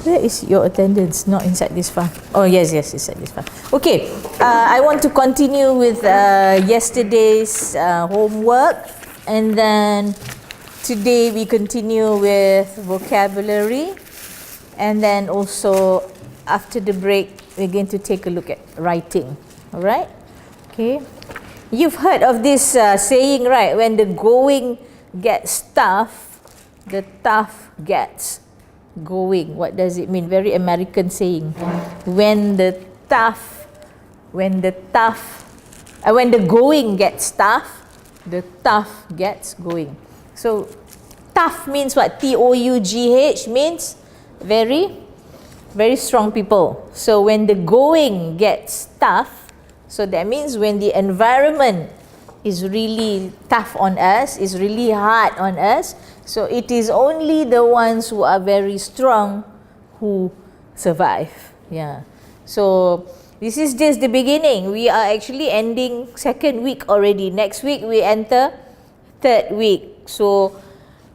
Where is your attendance? Not inside this file. Oh, yes, inside this file. Okay, I want to continue with yesterday's homework, and then today we continue with vocabulary, and then also after the break we're going to take a look at writing. All right? Okay. You've heard of this saying, right? When the going gets tough, the tough gets going. What does it mean? Very American saying. When the going gets tough, the tough gets going. So tough means what? T-O-U-G-H means very, very strong people. So when the going gets tough, so that means when the environment is really tough on us, is really hard on us, so it is only the ones who are very strong who survive. Yeah. So this is just the beginning. We are actually ending second week already. Next week we enter third week. So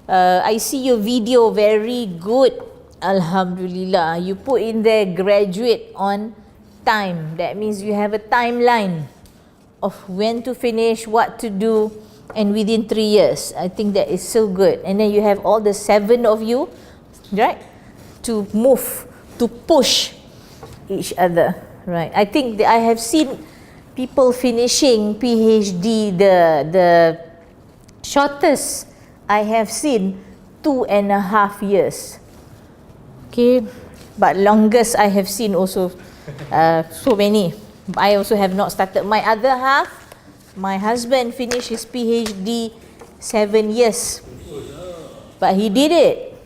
I see your video, very good. Alhamdulillah. You put in there graduate on time. That means you have a timeline of when to finish, what to do, and within 3 years. I think that is so good. And then you have all the 7 of you, right, to move, to push each other, right? I think I have seen people finishing PhD, the shortest I have seen 2.5 years. Okay, but longest I have seen also so many. I also have not started. My other half, my husband finished his PhD 7 years, but he did it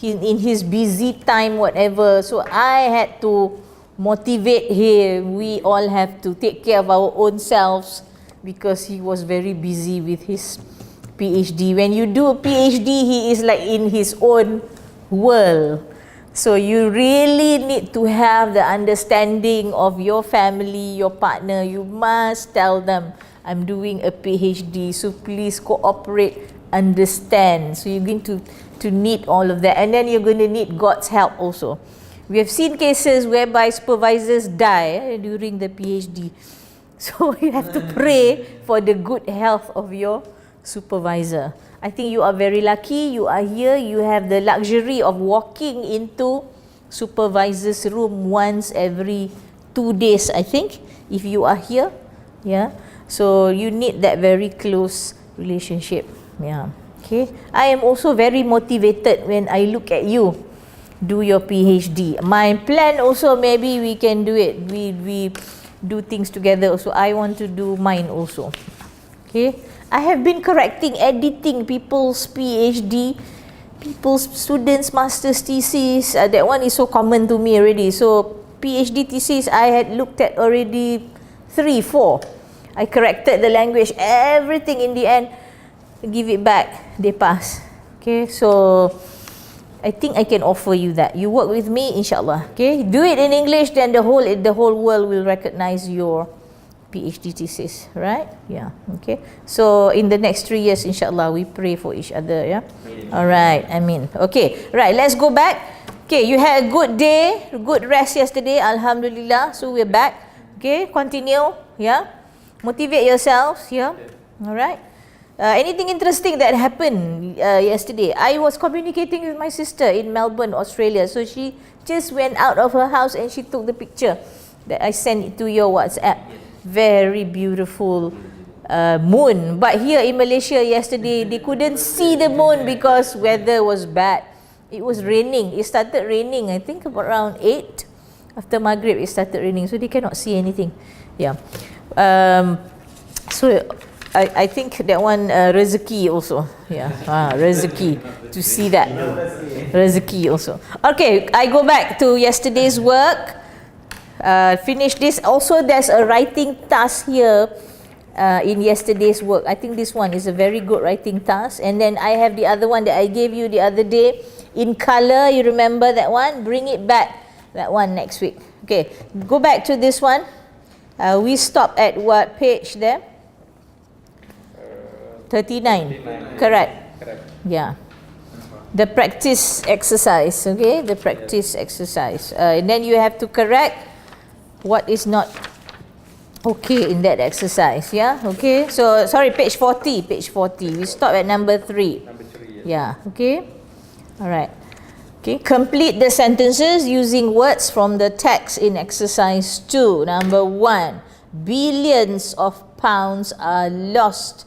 in his busy time, whatever. So I had to motivate him. We all have to take care of our own selves because he was very busy with his PhD. When you do a PhD, he is like in his own world. So you really need to have the understanding of your family, your partner. You must tell them, I'm doing a PhD, so please cooperate, understand. So you're going to need all of that. And then you're going to need God's help also. We have seen cases whereby supervisors die during the PhD. So you have to pray for the good health of your supervisor. I think you are very lucky. You are here. You have the luxury of walking into supervisor's room once every 2 days, I think, if you are here. Yeah. So you need that very close relationship. Yeah. Okay. I am also very motivated when I look at you do your PhD. My plan also, maybe we can do it. We do things together also. I want to do mine also. Okay. I have been correcting, editing people's PhD, people's students' master's thesis. That one is so common to me already. So PhD thesis I had looked at already 3, 4. I corrected the language, everything. In the end, give it back, they pass. Okay, so I think I can offer you that. You work with me, inshallah. Okay, do it in English, then the whole world will recognize your PhD thesis, right? Yeah. Okay. So in the next 3 years, inshallah, we pray for each other. Yeah. All right. Amin. Okay. Right. Let's go back. Okay. You had a good day, good rest yesterday. Alhamdulillah. So we're back. Okay. Continue. Yeah. Motivate yourselves. Yeah. All right. Anything interesting that happened yesterday? I was communicating with my sister in Melbourne, Australia. So she just went out of her house and she took the picture that I sent it to your WhatsApp. Very beautiful moon. But here in Malaysia yesterday, they couldn't see the moon because weather was bad. It was raining. It started raining, I think about around 8. After Maghrib, it started raining. So they cannot see anything. Yeah. So I think that one rezeki also. Yeah. Rezeki to see that. Rezeki also. Okay, I go back to yesterday's work. Finish this. Also, there's a writing task here in yesterday's work. I think this one is a very good writing task. And then I have the other one that I gave you the other day in color. You remember that one? Bring it back. That one next week. Okay, go back to this one. We stopped at what page there? 39. Correct. Yeah. The practice exercise, okay? The practice exercise. And then you have to correct what is not okay in that exercise, yeah? Okay, so sorry, page 40, page 40. We stop at number 3. Number 3, Yeah, okay? Alright. Okay, complete the sentences using words from the text in exercise 2. Number 1, billions of pounds are lost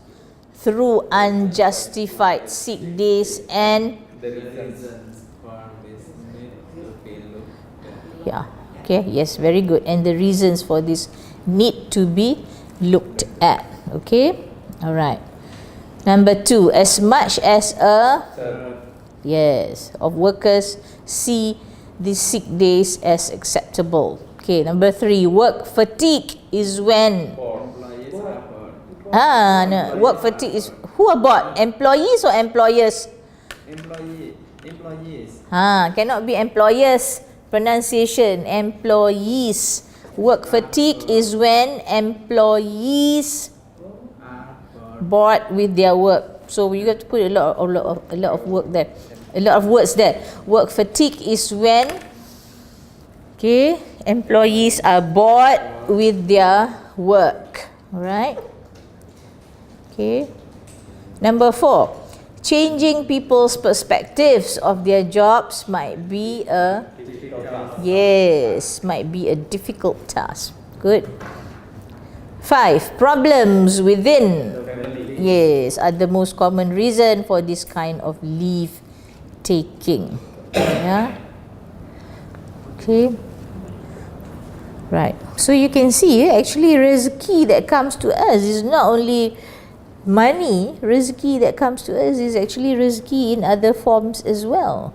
through unjustified sick days and the reasons for this need to be looked at. yeah, okay, yes, very good. And the reasons for this need to be looked at. Okay, all right. Number 2, as much as a yes of workers see these sick days as acceptable. Okay, number 3, work fatigue is when Employees are bored. no, work fatigue is who are bored? Employees or employers? Employees. Cannot be employers. Pronunciation, employees. Work fatigue is when employees Are bored with their work. So you have to put a lot of work there. A lot of words there. Work fatigue is when employees are bored with their work. Alright? Okay. Number 4, changing people's perspectives of their jobs might be a difficult task. Good. 5, problems within are the most common reason for this kind of leave taking. Yeah. Okay. Right. So you can see actually rezeki that comes to us is not only money. Rezeki that comes to us is actually rezeki in other forms as well.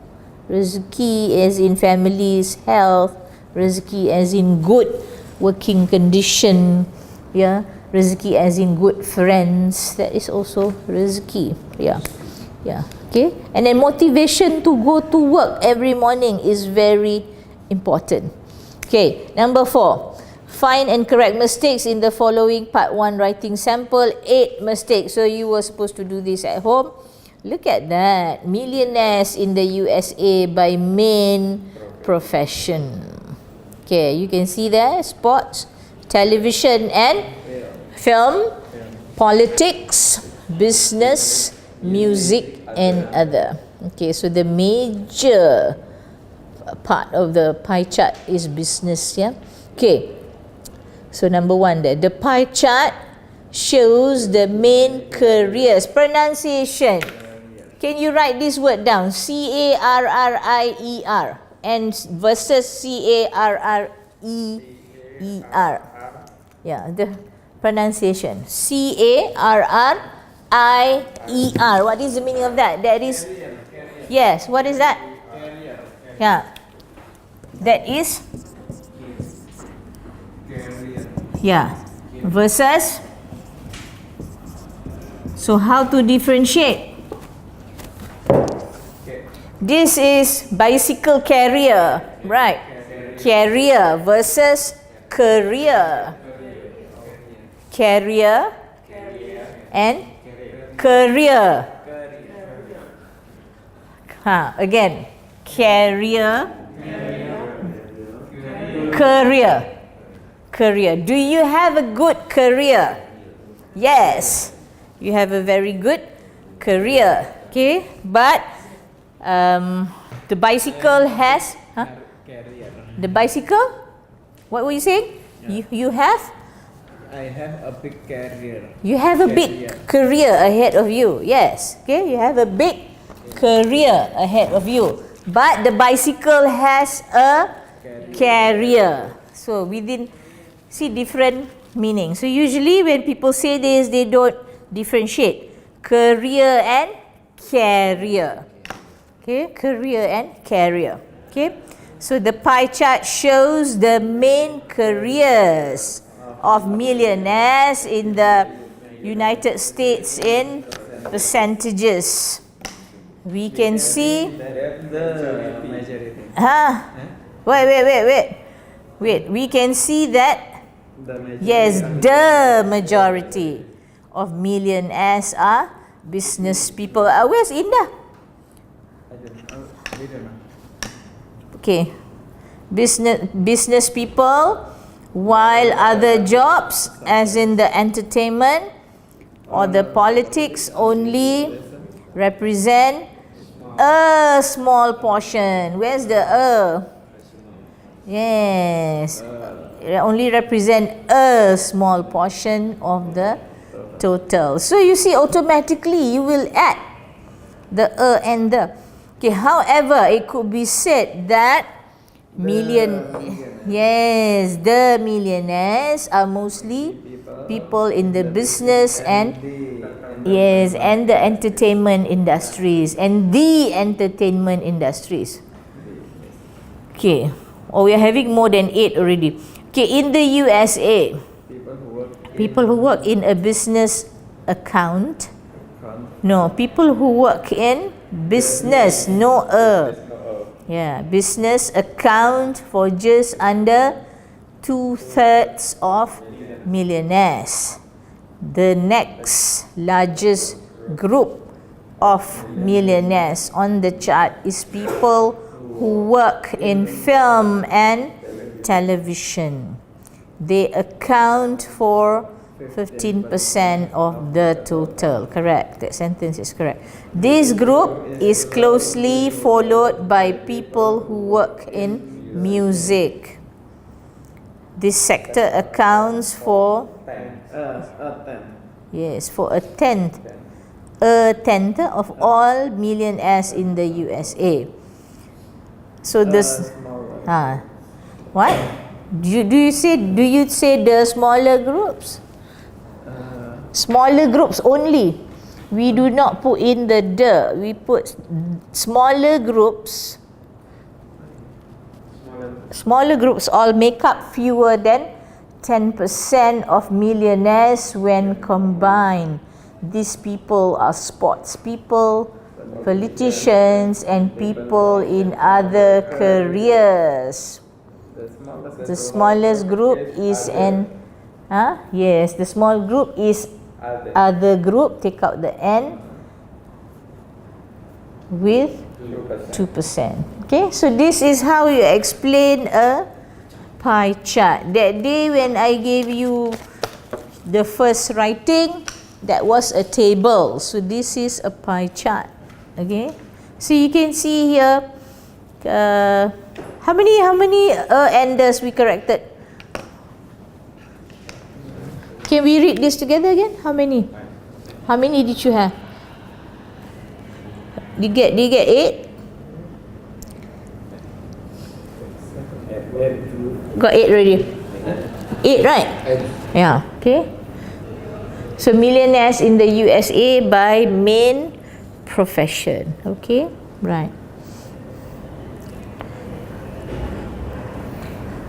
Rezeki as in family's health, rezeki as in good working condition, yeah, rezeki as in good friends, that is also rezeki. Yeah. Okay, and then motivation to go to work every morning is very important. Okay, number 4, find and correct mistakes in the following part 1 writing sample. 8 mistakes. So you were supposed to do this at home. Look at that. Millionaires in the USA by main profession. Okay, you can see there sports, television and film, politics, business, music and other. Okay, so the major part of the pie chart is business, yeah. Okay, so number 1 there, the pie chart shows the main careers. Pronunciation, can you write this word down? Carrier and versus Carreer. Yeah, the pronunciation Carrier. What is the meaning of that? That is, yes, what is that? Yeah, that is, yeah, versus. So how to differentiate? This is bicycle carrier, right? Carrier versus career. Carrier and career. Again, career, career. Do you have a good career? Yes, you have a very good career. Okay, but the bicycle has the bicycle. What were you saying? You have? I have a big career. You have a big career ahead of you. Yes. Okay, you have a big career ahead of you. But the bicycle has a carrier. So within, see, different meaning. So usually when people say this, they don't differentiate career and carrier. Okay, career and carrier. Okay, so the pie chart shows the main careers of millionaires in the United States in percentages. We can see The majority. Wait. We can see that The majority. yes, the majority of millionaires are business people. Where's Indah? I don't Okay. Business people, while other jobs, as in the entertainment or the politics, only represent a small portion. Where's the a? Yes. Only represent a small portion of the total. So you see, automatically you will add the and the. Okay, however, it could be said that yes, the millionaires are mostly people in the business and yes, and the entertainment industries, and the entertainment industries. Okay, we are having more than 8 already. Okay, in the USA, people who work in a business account, no, people who work in business, business account for just under 2/3 of millionaires. The next largest group of millionaires on the chart is people who work in film and television. They account for 15% of the total. Correct. That sentence is correct. This group is closely followed by people who work in music. This sector accounts for for a tenth of all millionaires in the USA. So this what? Do you say the smaller groups? Smaller groups only. We do not put in the we put smaller groups. Smaller groups all make up fewer than 10% of millionaires when combined. These people are sports people, politicians, and people in other careers. The smallest group is the small group is other group, take out the N, with 2%. Okay, so this is how you explain a pie chart. That day when I gave you the first writing, that was a table. So this is a pie chart. Okay, so you can see here how many enders we corrected. Can we read this together again? How many? How many did you have? Did you get 8? Got 8 already. 8, right? Yeah. Okay. So millionaires in the USA by main profession. Okay. Right.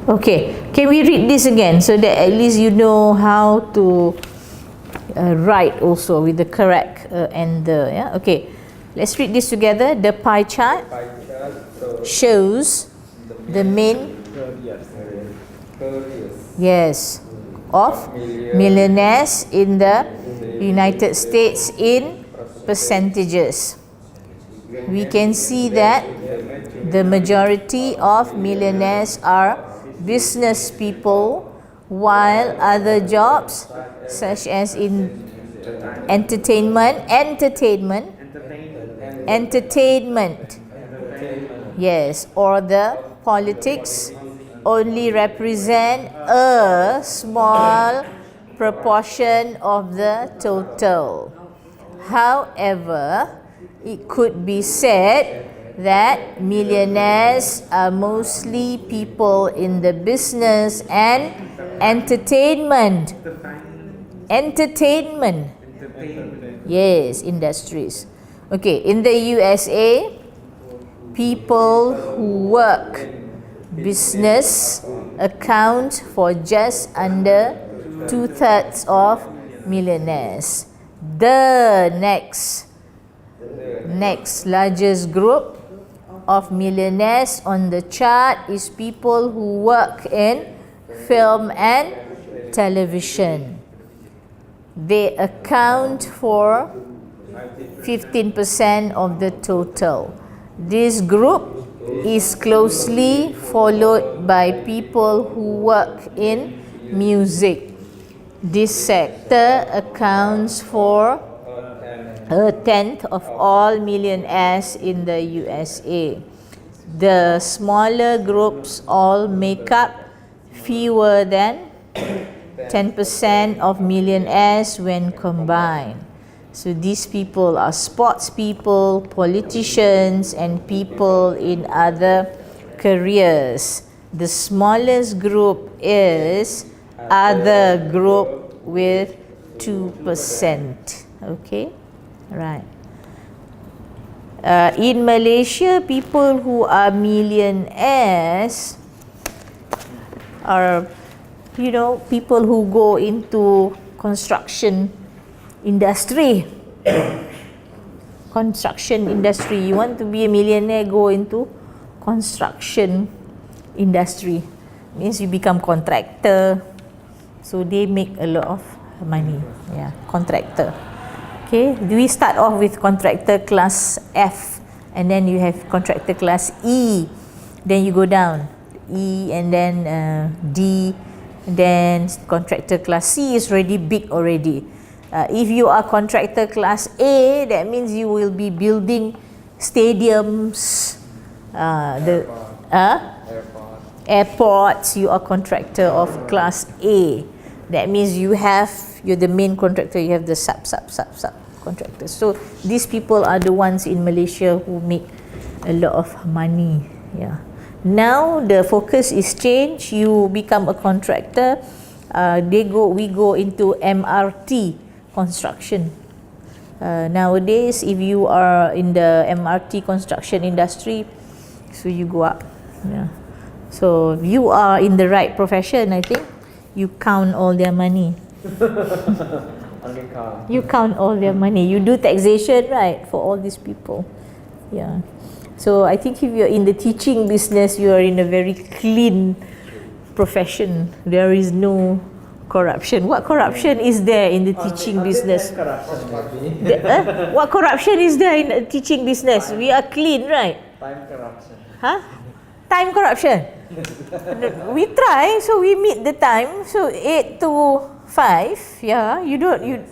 Okay, can we read this again so that at least you know how to write also with the correct Okay, let's read this together. The pie chart shows the main of millionaires in the United States in percentages. We can see that the majority of millionaires are business people, while other jobs such as in entertainment, or the politics only represent a small proportion of the total. However, it could be said that millionaires are mostly people in the business and entertainment industries. Okay, in the USA, people who work business account for just under 2/3 of millionaires. The next largest group of millionaires on the chart is people who work in film and television. They account for 15% of the total. This group is closely followed by people who work in music. This sector accounts for a tenth of all millionaires in the USA. The smaller groups all make up fewer than 10% of millionaires when combined. So these people are sports people, politicians, and people in other careers. The smallest group is other group with 2%. Okay, right. In Malaysia, people who are millionaires are, people who go into construction industry. Construction industry. You want to be a millionaire, go into construction industry. Means you become contractor. So they make a lot of money. Yeah, contractor. Okay, we start off with contractor class F, and then you have contractor class E. Then you go down E, and then D, and then contractor class C is already big already. If you are contractor class A, that means you will be building stadiums, airports. You are contractor of class A. That means you're the main contractor, you have the sub contractors. So these people are the ones in Malaysia who make a lot of money. Yeah. Now the focus is changed. You become a contractor. We go into MRT construction. Nowadays, if you are in the MRT construction industry, so you go up. Yeah. So you are in the right profession, I think. You count all their money. Only count. You count all their money. You do taxation, right, for all these people. Yeah. So I think if you're in the teaching business, you are in a very clean profession. There is no corruption. What corruption is there in the teaching business? What corruption is there in the teaching business? We are clean, right? Time corruption. Huh? Time corruption. We try, so we meet the time. So 8 to 5, yeah. And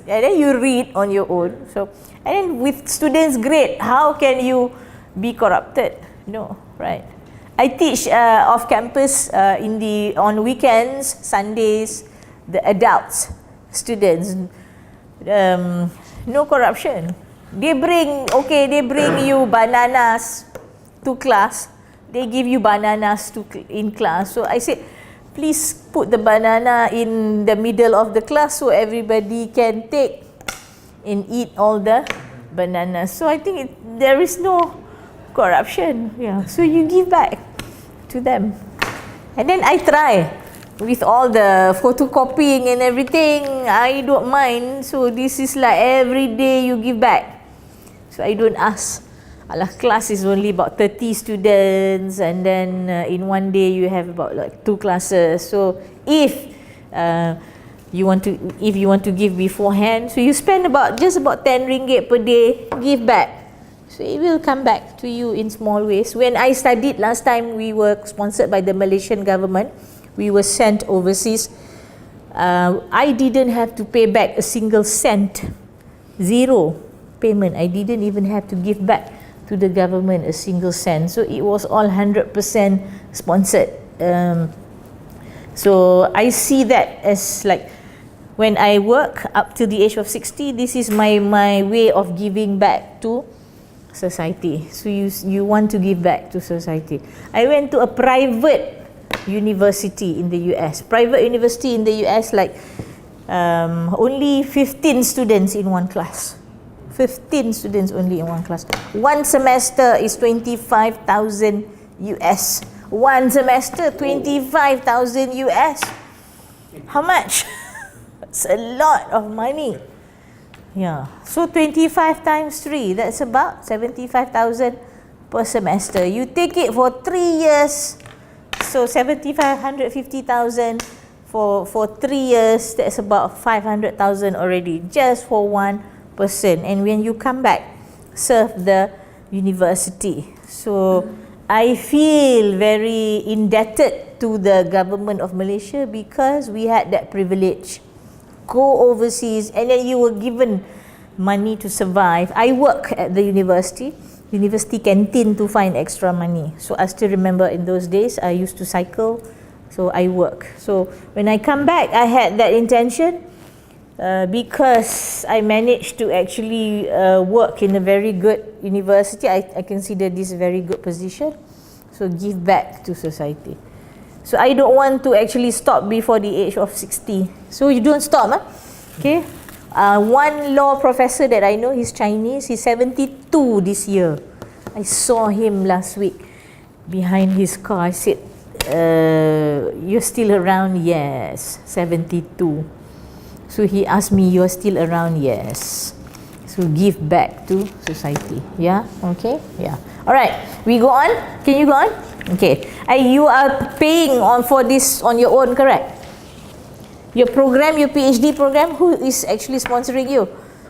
then you read on your own. So, and then with students' grade, how can you be corrupted? No, right? I teach off campus on weekends, Sundays, the adults, students. No corruption. They bring you bananas to class. They give you bananas in class. So I said, please put the banana in the middle of the class so everybody can take and eat all the bananas. So I think there is no corruption. Yeah. So you give back to them. And then I try with all the photocopying and everything. I don't mind. So this is like every day you give back. So I don't ask. Class is only about 30 students, and then in one day you have about like 2 classes. So if you want to give beforehand, so you spend just about 10 ringgit per day, give back. So it will come back to you in small ways. When I studied last time, we were sponsored by the Malaysian government. We were sent overseas. I didn't have to pay back a single cent. Zero payment. I didn't even have to give back to the government a single cent. So it was all 100% sponsored. So I see that as like, when I work up to the age of 60, this is my way of giving back to society. So you want to give back to society. I went to a private university in the US. Private university in the US, like only 15 students in one class. 15 students only in one class. One semester is 25,000 US. One semester, 25,000 US. How much? It's a lot of money. Yeah. So 25 times 3, that's about 75,000 per semester. You take it for 3 years, so 150,000 for 3 years, that's about 500,000 already, just for one person. And when you come back, serve the university. So I feel very indebted to the government of Malaysia because we had that privilege. Go overseas and then you were given money to survive. I work at the university canteen to find extra money. So I still remember in those days I used to cycle, so I work. So when I come back, I had that intention because I managed to actually work in a very good university. I consider this a very good position. So give back to society. So I don't want to actually stop before the age of 60. So you don't stop, huh? Okay. One law professor that I know, he's Chinese, he's 72 this year. I saw him last week behind his car. I said, you're still around? Yes, 72. So he asked me, you're still around? Yes. So give back to society. Yeah, okay, yeah. All right, we go on. Can you go on? Okay. You are paying for this on your own, correct? Your program, your PhD program, who is actually sponsoring you?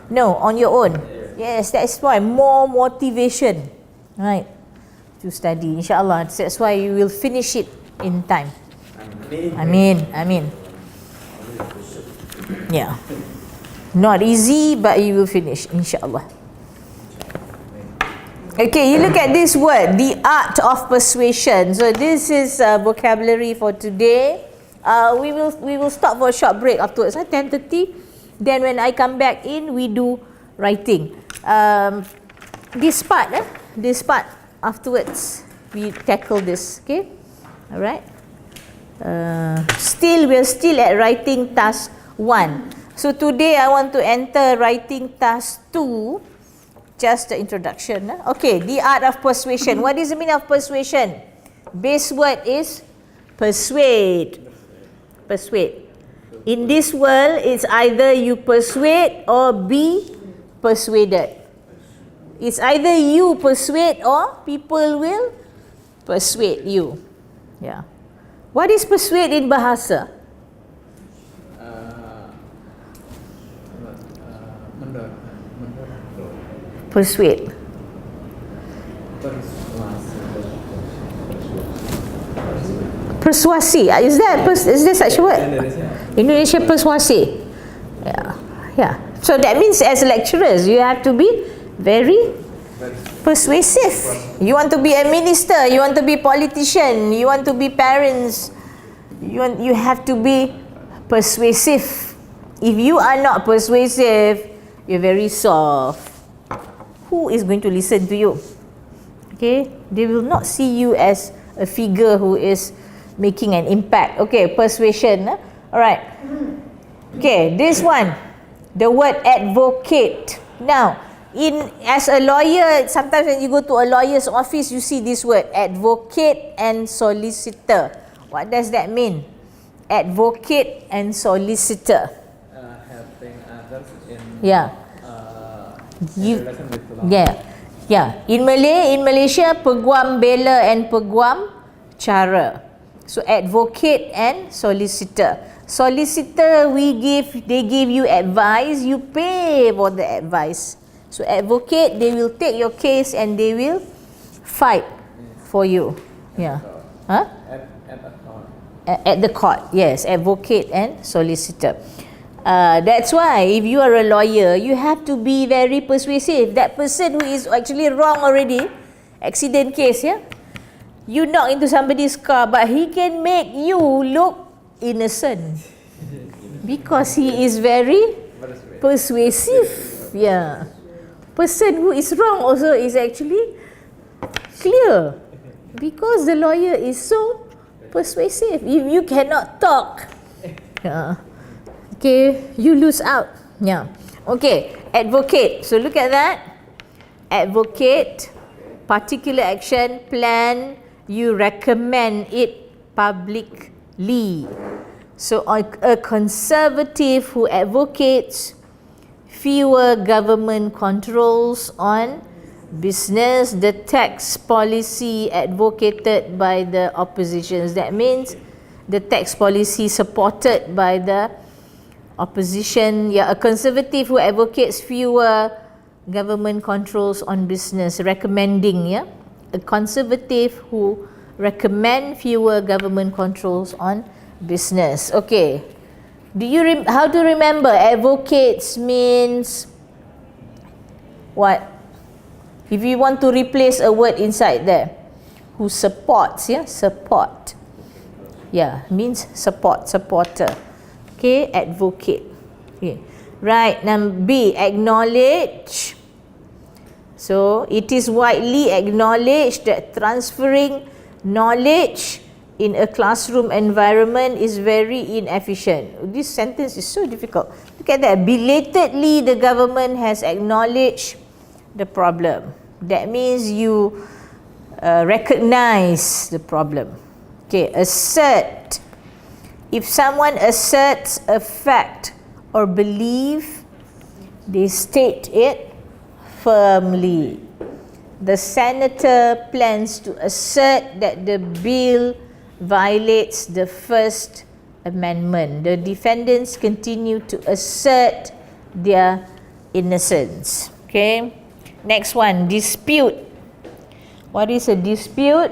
No, on your own. Yes, that's why more motivation, right, to study. Inshallah, that's why you will finish it in time. Amin, amin. Yeah, not easy, but you will finish, inshallah. Okay, you look at this word, the art of persuasion. So this is vocabulary for today. We will stop for a short break afterwards. 10:30. Then when I come back in, we do writing. This part afterwards we tackle this. Okay, all right. We're still at writing task 1. So today I want to enter writing task 2. Just the introduction. Okay, the art of persuasion. What is the meaning of persuasion? Base word is persuade. Persuade. In this world, it's either you persuade or be persuaded. It's either you persuade or people will persuade you. Yeah. What is persuade in bahasa? Persuade. Persuasi. Is there such a word? Indonesia persuasi. Yeah. Yeah. So that means as lecturers, you have to be very persuasive. You want to be a minister, you want to be politician, you want to be parents, you have to be persuasive. If you are not persuasive, you're very soft. Who is going to listen to you? Okay, they will not see you as a figure who is making an impact. Okay, persuasion. All right. Okay, this one, the word advocate. Now, as a lawyer, sometimes when you go to a lawyer's office, you see this word, advocate and solicitor. What does that mean? Advocate and solicitor. Helping others in relation with law. Yeah. In Malaysia, peguam bela and peguam cara. So advocate and solicitor. Solicitor, they give you advice, you pay for the advice. So advocate, they will take your case and they will fight for you. Yeah. Huh? At the court, yes. Advocate and solicitor. That's why if you are a lawyer, you have to be very persuasive. That person who is actually wrong already, accident case, yeah? You knock into somebody's car, but he can make you look innocent because he is very persuasive. Yeah. Person who is wrong also is actually clear because the lawyer is so persuasive. If you cannot talk, okay, you lose out. Yeah. Okay, advocate. So look at that. Advocate, particular action, plan, you recommend it publicly. So a conservative who advocates fewer government controls on business, the tax policy advocated by the oppositions. That means the tax policy supported by the opposition. Yeah, a conservative who advocates fewer government controls on business, recommending, yeah. a conservative who recommend fewer government controls on business. Okay. How to remember? Advocates means what? If you want to replace a word inside there, who supports, yeah, support. Yeah, means support, supporter. Okay, advocate. Okay. Right, number B, acknowledge. So, it is widely acknowledged that transferring knowledge in a classroom environment is very inefficient. This sentence is so difficult. Look at that. Belatedly, the government has acknowledged the problem. That means you recognize the problem. Okay, assert. If someone asserts a fact or belief, they state it firmly. The senator plans to assert that the bill violates the First Amendment. The defendants continue to assert their innocence. Okay. Next one, dispute. What is a dispute?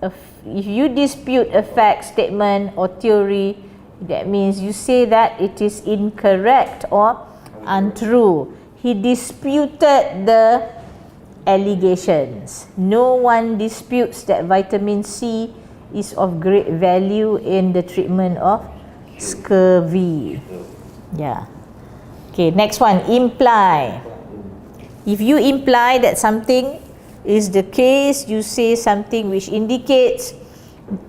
If you dispute a fact, statement or theory, that means you say that it is incorrect or untrue. He disputed the allegations. No one disputes that vitamin C is of great value in the treatment of scurvy. Yeah. Okay, next one, imply. If you imply that something is the case, you say something which indicates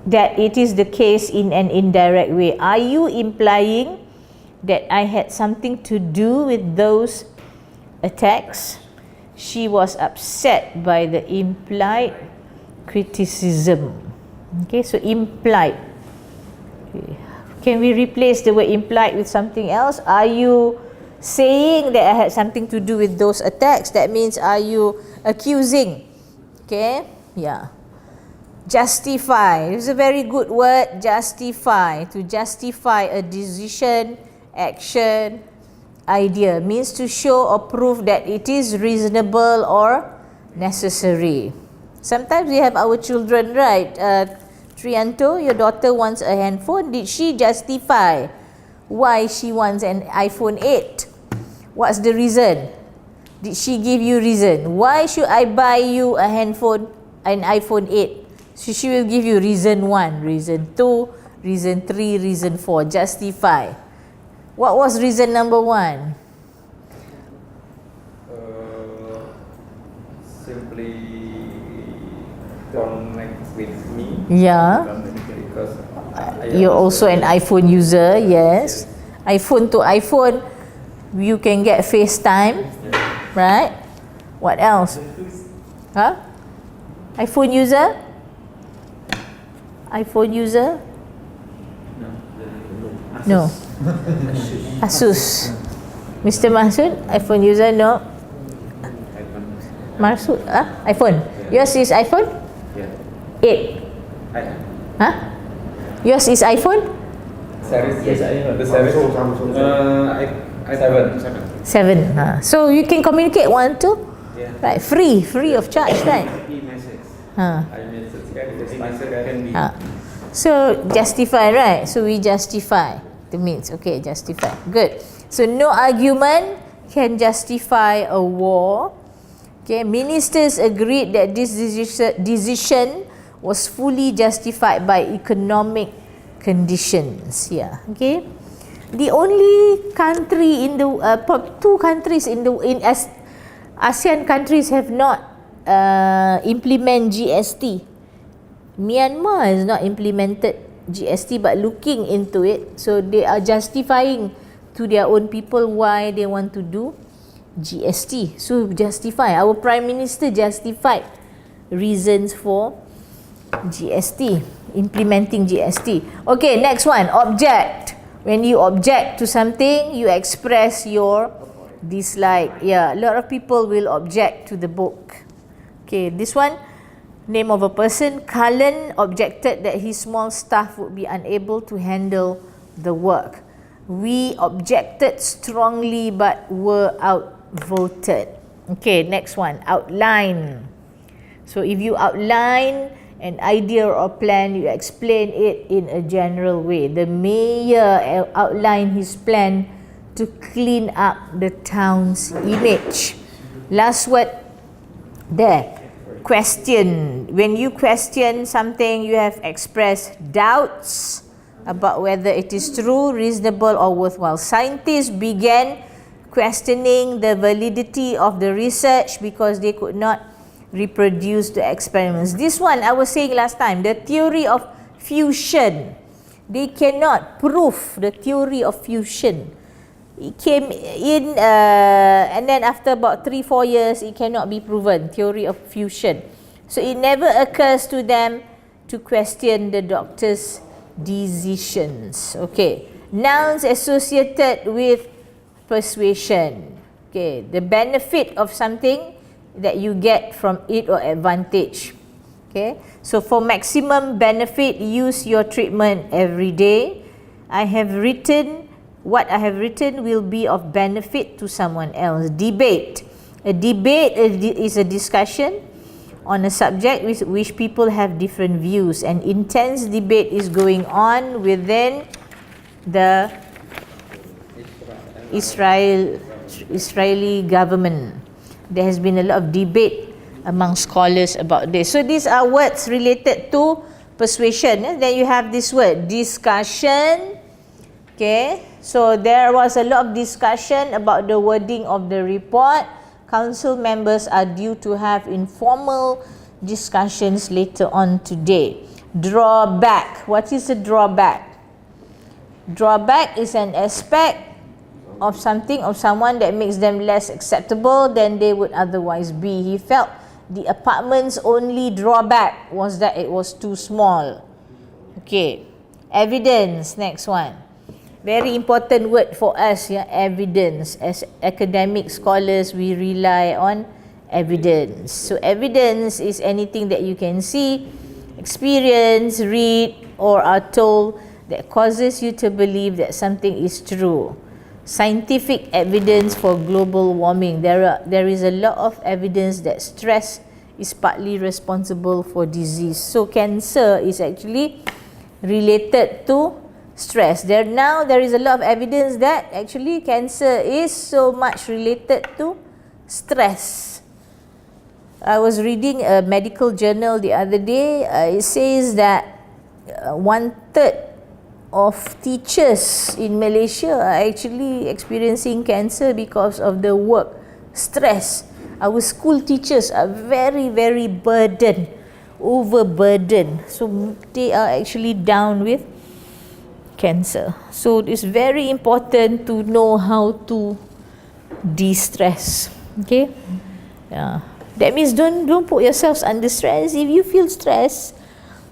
that it is the case in an indirect way. Are you implying that I had something to do with those attacks? She was upset by the implied criticism. Okay, so implied. Okay. Can we replace the word implied with something else? Are you saying that I had something to do with those attacks? That means, are you accusing? Okay, yeah. Justify. It's a very good word, justify. To justify a decision, action, idea means to show or prove that it is reasonable or necessary. Sometimes we have our children, right? Trianto, your daughter wants a handphone. Did she justify why she wants an iPhone 8? What's the reason? Did she give you reason? Why should I buy you a handphone, an iPhone 8? So she will give you reason 1, reason 2, reason 3, reason 4. Justify. What was reason number 1? Simply connect with me. Yeah. Because You're also an iPhone user, yes. iPhone to iPhone, you can get FaceTime, right? What else? Huh? iPhone user? iPhone user? No. Asus. Mr. Masud, iPhone user? No. Masud, iPhone. Yours is iPhone? 8. Huh? Yours is iPhone? Series, yes, the series. Seven. So you can communicate 1, 2? Yeah. Right, free of charge, right? So justify, right? So we justify. That means, okay, justify. Good. So no argument can justify a war. Okay, ministers agreed that this decision was fully justified by economic conditions. Yeah. Okay. The only country in the two countries in ASEAN countries have not implement GST. Myanmar has not implemented GST but looking into it, so they are justifying to their own people why they want to do GST. So justify. Our Prime Minister justified reasons for GST, implementing GST. Okay, next one, object. When you object to something, you express your dislike. Yeah, a lot of people will object to the book. Okay, this one, name of a person. Cullen objected that his small staff would be unable to handle the work. We objected strongly but were outvoted. Okay, next one, outline. So if you outline an idea or plan, you explain it in a general way. The mayor outlined his plan to clean up the town's image. Last word there. Question. When you question something, you have expressed doubts about whether it is true, reasonable or worthwhile. Scientists began questioning the validity of the research because they could not reproduce the experiments. This one I was saying last time, the theory of fusion. They cannot prove the theory of fusion. It came in and then after about 3-4 years it cannot be proven, theory of fusion. So it never occurs to them to question the doctor's decisions. Okay, nouns associated with persuasion. Okay, the benefit of something that you get from it or advantage. Okay, so for maximum benefit, use your treatment every day. What I have written will be of benefit to someone else. Debate. A debate is a discussion on a subject with which people have different views. An intense debate is going on within the Israeli government. There has been a lot of debate among scholars about this. So these are words related to persuasion. Then you have this word, discussion. Okay, so there was a lot of discussion about the wording of the report. Council members are due to have informal discussions later on today. Drawback. What is a drawback? Drawback is an aspect of something, of someone that makes them less acceptable than they would otherwise be. He felt the apartment's only drawback was that it was too small. Okay, evidence, next one. Very important word for us, yeah, evidence. As academic scholars, we rely on evidence. So evidence is anything that you can see, experience, read, or are told that causes you to believe that something is true. Scientific evidence for global warming. There is a lot of evidence that stress is partly responsible for disease. So cancer is actually related to stress. There is a lot of evidence that actually cancer is so much related to stress. I was reading a medical journal the other day. It says that 1/3 of teachers in Malaysia are actually experiencing cancer because of the work stress. Our school teachers are very, very burdened, overburdened. So they are actually down with cancer. So it's very important to know how to de-stress. Okay, yeah. That means don't put yourselves under stress. If you feel stress,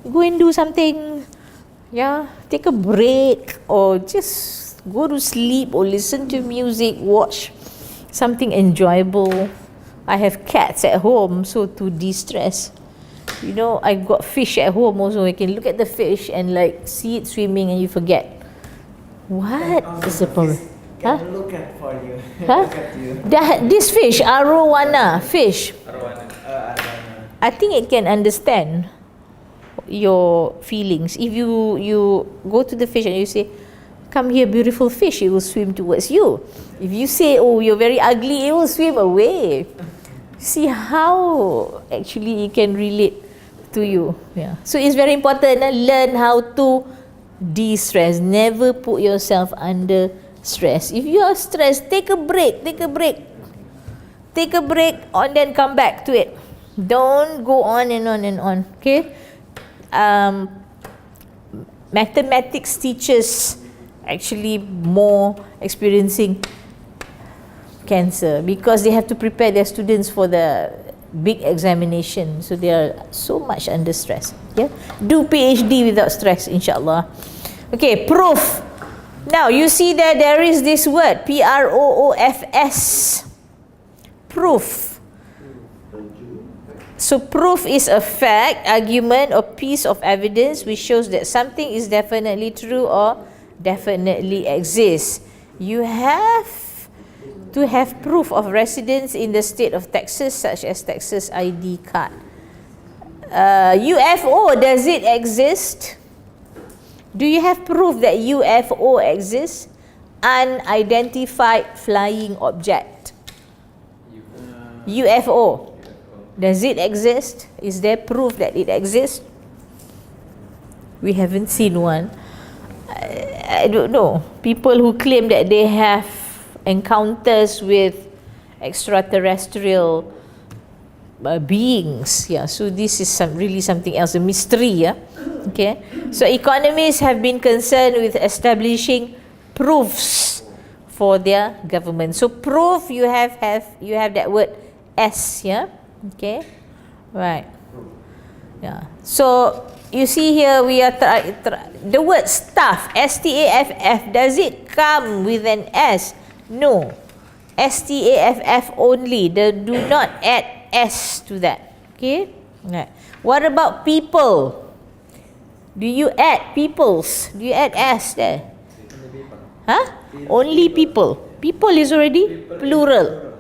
go and do something. Yeah, take a break or just go to sleep or listen to music, watch something enjoyable. I have cats at home, so to de-stress. You know, I've got fish at home also. You can look at the fish and like see it swimming and you forget. What is the problem? Can look at for you. Huh? Look at you. This fish, arowana fish, Arwana. I think it can understand your feelings. If you go to the fish and you say, "Come here, beautiful fish," it will swim towards you. If you say, "Oh, you're very ugly," it will swim away. See how actually it can relate to you. Yeah. So it's very important. Learn how to de-stress. Never put yourself under stress. If you are stressed, take a break. Take a break, and then come back to it. Don't go on and on and on. Okay. Mathematics teachers actually more experiencing cancer because they have to prepare their students for the big examination, so they are so much under stress. Yeah, do PhD without stress, inshallah. Okay, proof. Now you see that there is this word PROOFS, proof. So proof is a fact, argument, or piece of evidence which shows that something is definitely true or definitely exists. You have to have proof of residence in the state of Texas, such as Texas ID card. UFO, does it exist? Do you have proof that UFO exists? Unidentified flying object. UFO. Does it exist? Is there proof that it exists? We haven't seen one. I don't know. People who claim that they have encounters with extraterrestrial beings. Yeah, so this is really something else, a mystery. Yeah, okay. So economists have been concerned with establishing proofs for their government. So proof, you have that word S. Yeah, okay, right. Yeah. So you see here we are the word staff, STAFF. Does it come with an S? No. STAFF only. Do not add S to that. Okay? Right. What about people? Do you add peoples? Do you add S there? Huh? Only people. People is already plural.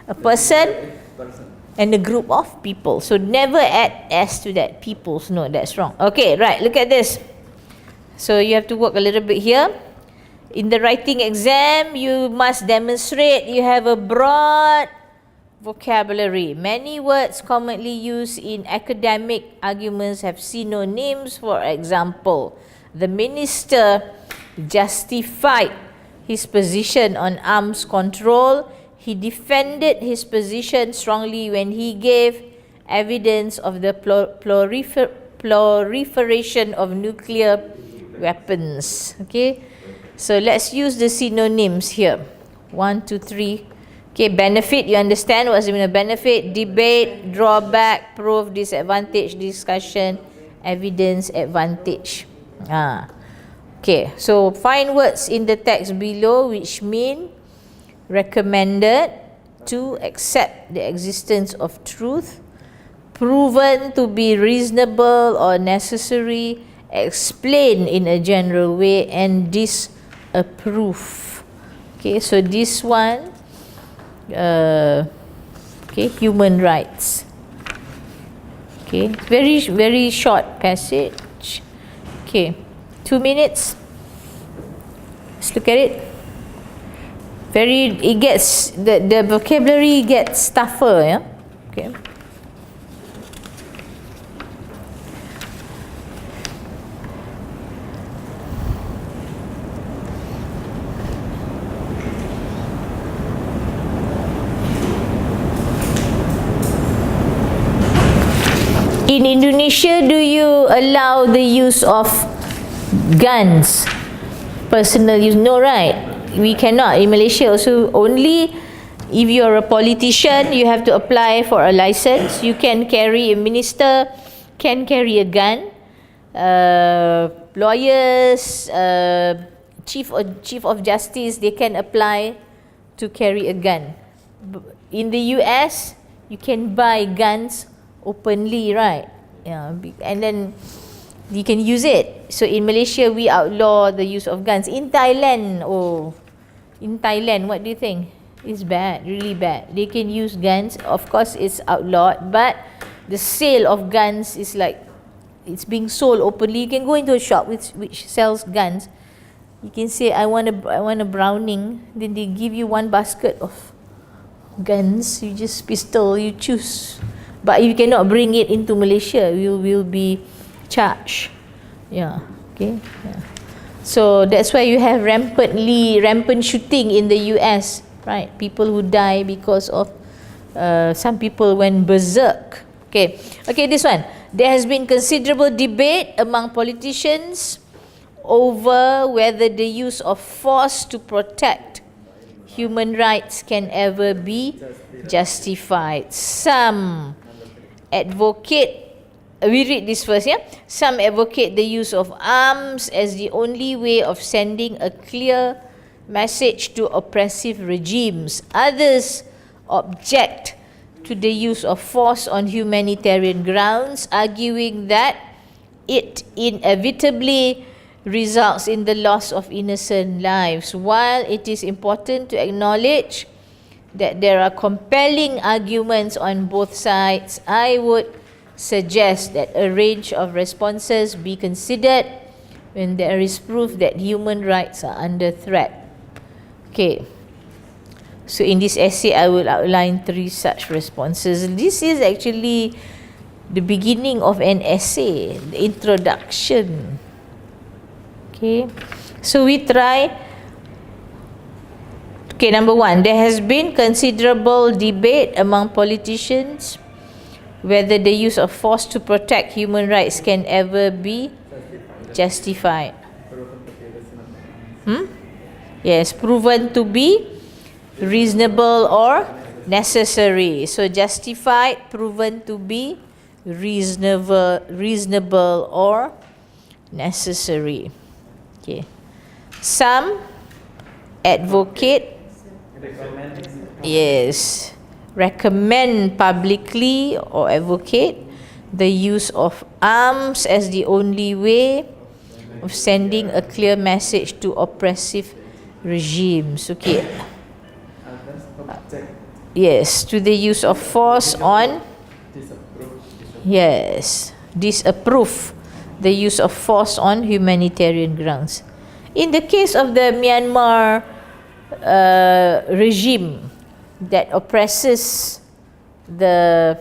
A person and a group of people. So never add S to that. Peoples. No, that's wrong. Okay, right. Look at this. So you have to work a little bit here. In the writing exam, you must demonstrate you have a broad vocabulary. Many words commonly used in academic arguments have synonyms. For example, the minister justified his position on arms control. He defended his position strongly when he gave evidence of the proliferation of nuclear weapons. Okay, so let's use the synonyms here. 1, 2, 3. Okay, benefit, you understand what's the meaning of benefit? Debate, drawback, proof, disadvantage, discussion, evidence, advantage. Okay, so find words in the text below which mean recommended, to accept the existence of truth, proven to be reasonable or necessary, explain in a general way, and disapprove. Okay, so this one, okay, human rights. Okay, very short passage. Okay, 2 minutes. Let's look at it. It gets, the vocabulary gets tougher, yeah? Okay. In Indonesia, do you allow the use of guns? Personal use? No, right? We cannot. In Malaysia also, only if you're a politician, you have to apply for a license. You can carry, a minister can carry a gun. Lawyers, chief of justice, they can apply to carry a gun. In the US, you can buy guns openly, right? Yeah, and then you can use it. So in Malaysia, we outlaw the use of guns. In Thailand, what do you think? It's bad, really bad. They can use guns. Of course, it's outlawed, but the sale of guns is like, it's being sold openly. You can go into a shop which sells guns. You can say, I want a Browning. Then they give you one basket of guns. You just pistol, you choose. But you cannot bring it into Malaysia. You will be charged. Yeah. Okay. Yeah. So that's why you have rampant shooting in the US, right? People who die because of some people went berserk. Okay. Okay, this one. There has been considerable debate among politicians over whether the use of force to protect human rights can ever be justified. Some advocate, we read this first, yeah? Some advocate the use of arms as the only way of sending a clear message to oppressive regimes. Others object to the use of force on humanitarian grounds, arguing that it inevitably results in the loss of innocent lives. While it is important to acknowledge that there are compelling arguments on both sides, I would suggests that a range of responses be considered when there is proof that human rights are under threat. Okay. So in this essay, I will outline 3 such responses. This is actually the beginning of an essay, the introduction. Okay. So we try. Okay, number 1, there has been considerable debate among politicians whether the use of force to protect human rights can ever be justified. Yes, proven to be reasonable or necessary. So justified, proven to be reasonable or necessary. Okay. Some advocate, yes, recommend publicly or advocate the use of arms as the only way of sending a clear message to oppressive regimes. Okay. Yes, to the use of force on, yes, disapprove the use of force on humanitarian grounds. In the case of the Myanmar regime that oppresses the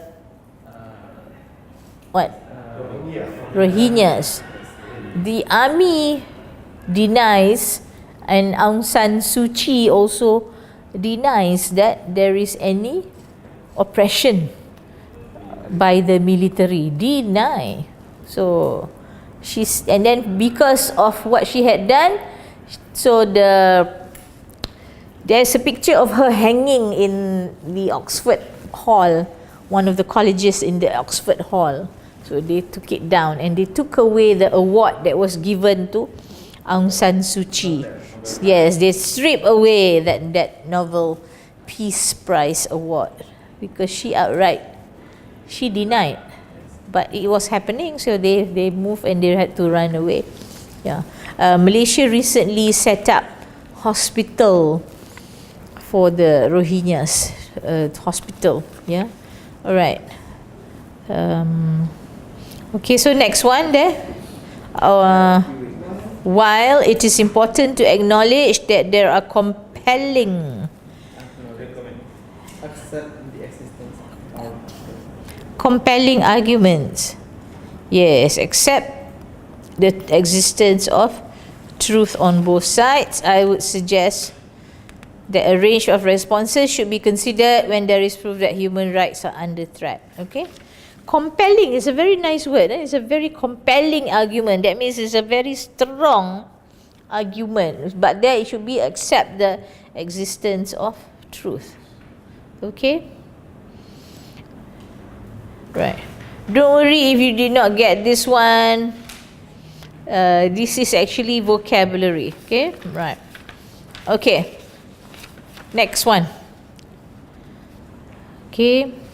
Rohingyas, the army denies, and Aung San Suu Kyi also denies that there is any oppression by the military. Deny. So and then because of what she had done, so there's a picture of her hanging in the Oxford Hall, one of the colleges in the Oxford Hall. So they took it down and they took away the award that was given to Aung San Suu Kyi. Yes, they stripped away that Nobel Peace Prize award because she denied. But it was happening, so they moved and they had to run away. Yeah. Malaysia recently set up hospital for the Rohingyas. Hospital. Yeah. All right. Okay, so next one there. While it is important to acknowledge that there are compelling arguments, yes, accept the existence of truth on both sides, I would suggest that a range of responses should be considered when there is proof that human rights are under threat. Okay. Compelling is a very nice word. It's a very compelling argument. That means it's a very strong argument. But there it should be accept the existence of truth. Okay? Right. Don't worry if you did not get this one. This is actually vocabulary. Okay? Right. Okay. Next one. Okay.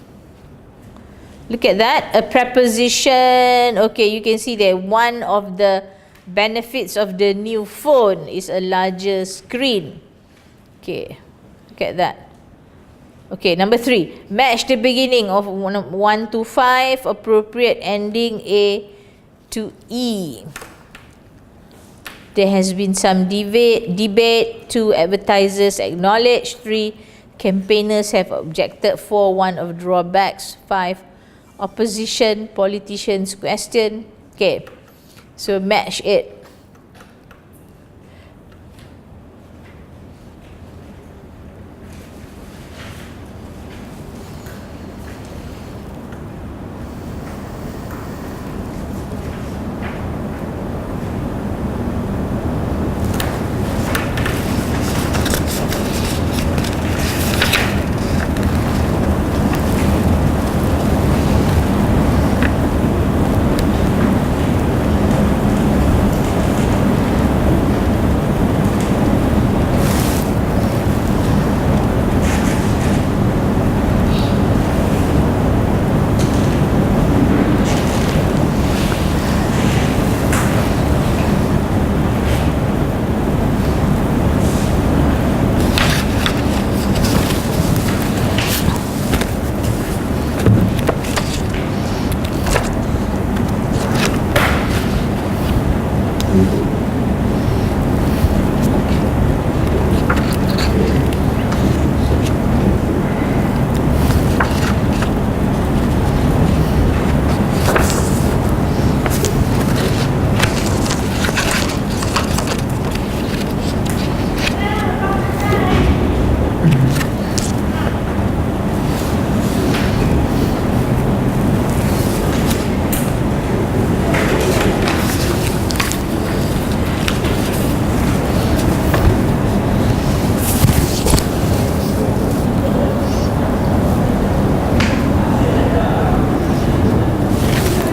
Look at that, a preposition. Okay, you can see that one of the benefits of the new phone is a larger screen. Okay, look at that. Okay, number 3, match the beginning of 1 to 5, appropriate ending A to E. There has been some debate. 2, advertisers acknowledge. 3, campaigners have objected. 4, one of drawbacks. 5, opposition politicians question. Okay, so match it.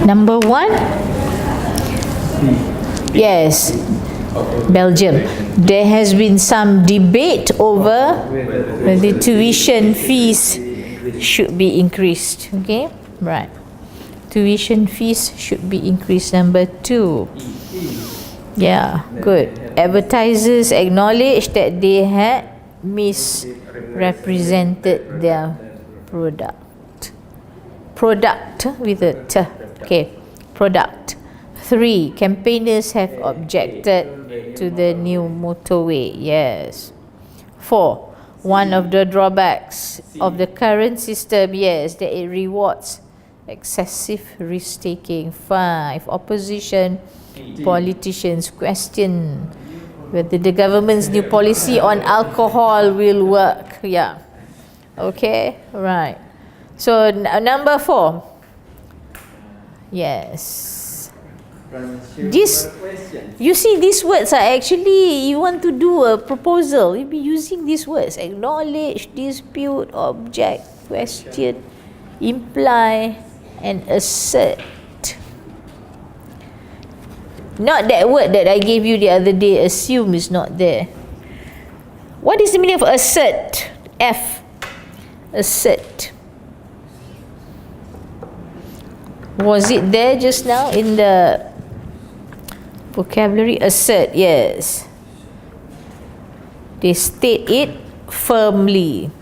Number 1? Yes, Belgium. There has been some debate over whether tuition fees should be increased. Okay, right. Tuition fees should be increased. Number 2. Yeah, good. Advertisers acknowledged that they had misrepresented their product. Product with a T. Okay, product. 3. Campaigners have objected to the new motorway. Yes. 4. One of the drawbacks of the current system, yes, that it rewards excessive risk-taking. 5. Opposition politicians question whether the government's new policy on alcohol will work. Yeah. Okay, right. So number 4. Yes. This, you see, these words are actually, you want to do a proposal, you'll be using these words: acknowledge, dispute, object, question, imply, and assert. Not that word that I gave you the other day, assume, is not there. What is the meaning of assert? F. Assert. Was it there just now in the vocabulary? Assert, yes. They state it firmly.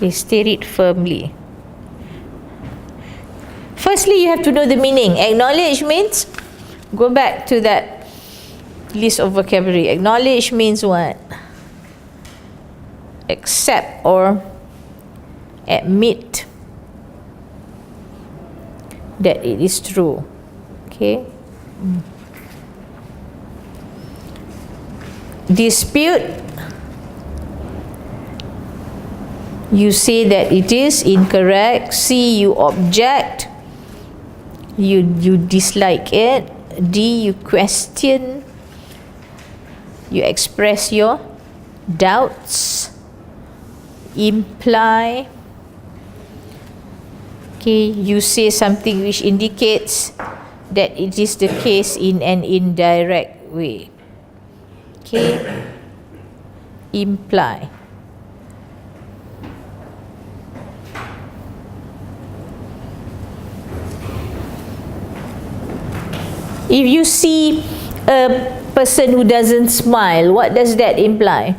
They state it firmly. Firstly, you have to know the meaning. Acknowledge means, go back to that list of vocabulary. Acknowledge means what? Accept or admit that it is true. Okay. Dispute, you say that it is incorrect. C, you object, you dislike it. D, you question, you express your doubts. Imply, okay, you say something which indicates that it is the case in an indirect way. Okay, imply. If you see a person who doesn't smile, what does that imply?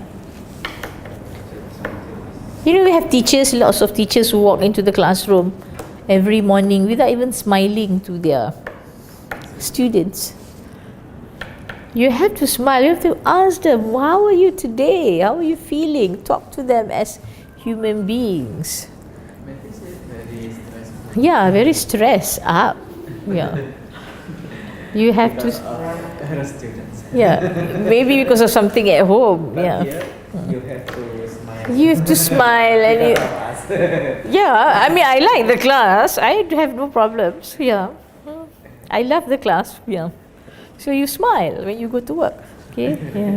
You know, we have teachers, lots of teachers who walk into the classroom every morning without even smiling to their students. You have to smile. You have to ask them, how are you today? How are you feeling? Talk to them as human beings. Yeah, very stressed up. Yeah. You have to. Yeah, maybe because of something at home. Yeah. You have to smile. You have to smile and you, yeah, I mean, I like the class. I have no problems. Yeah. I love the class. Yeah. So you smile when you go to work. Okay? Yeah.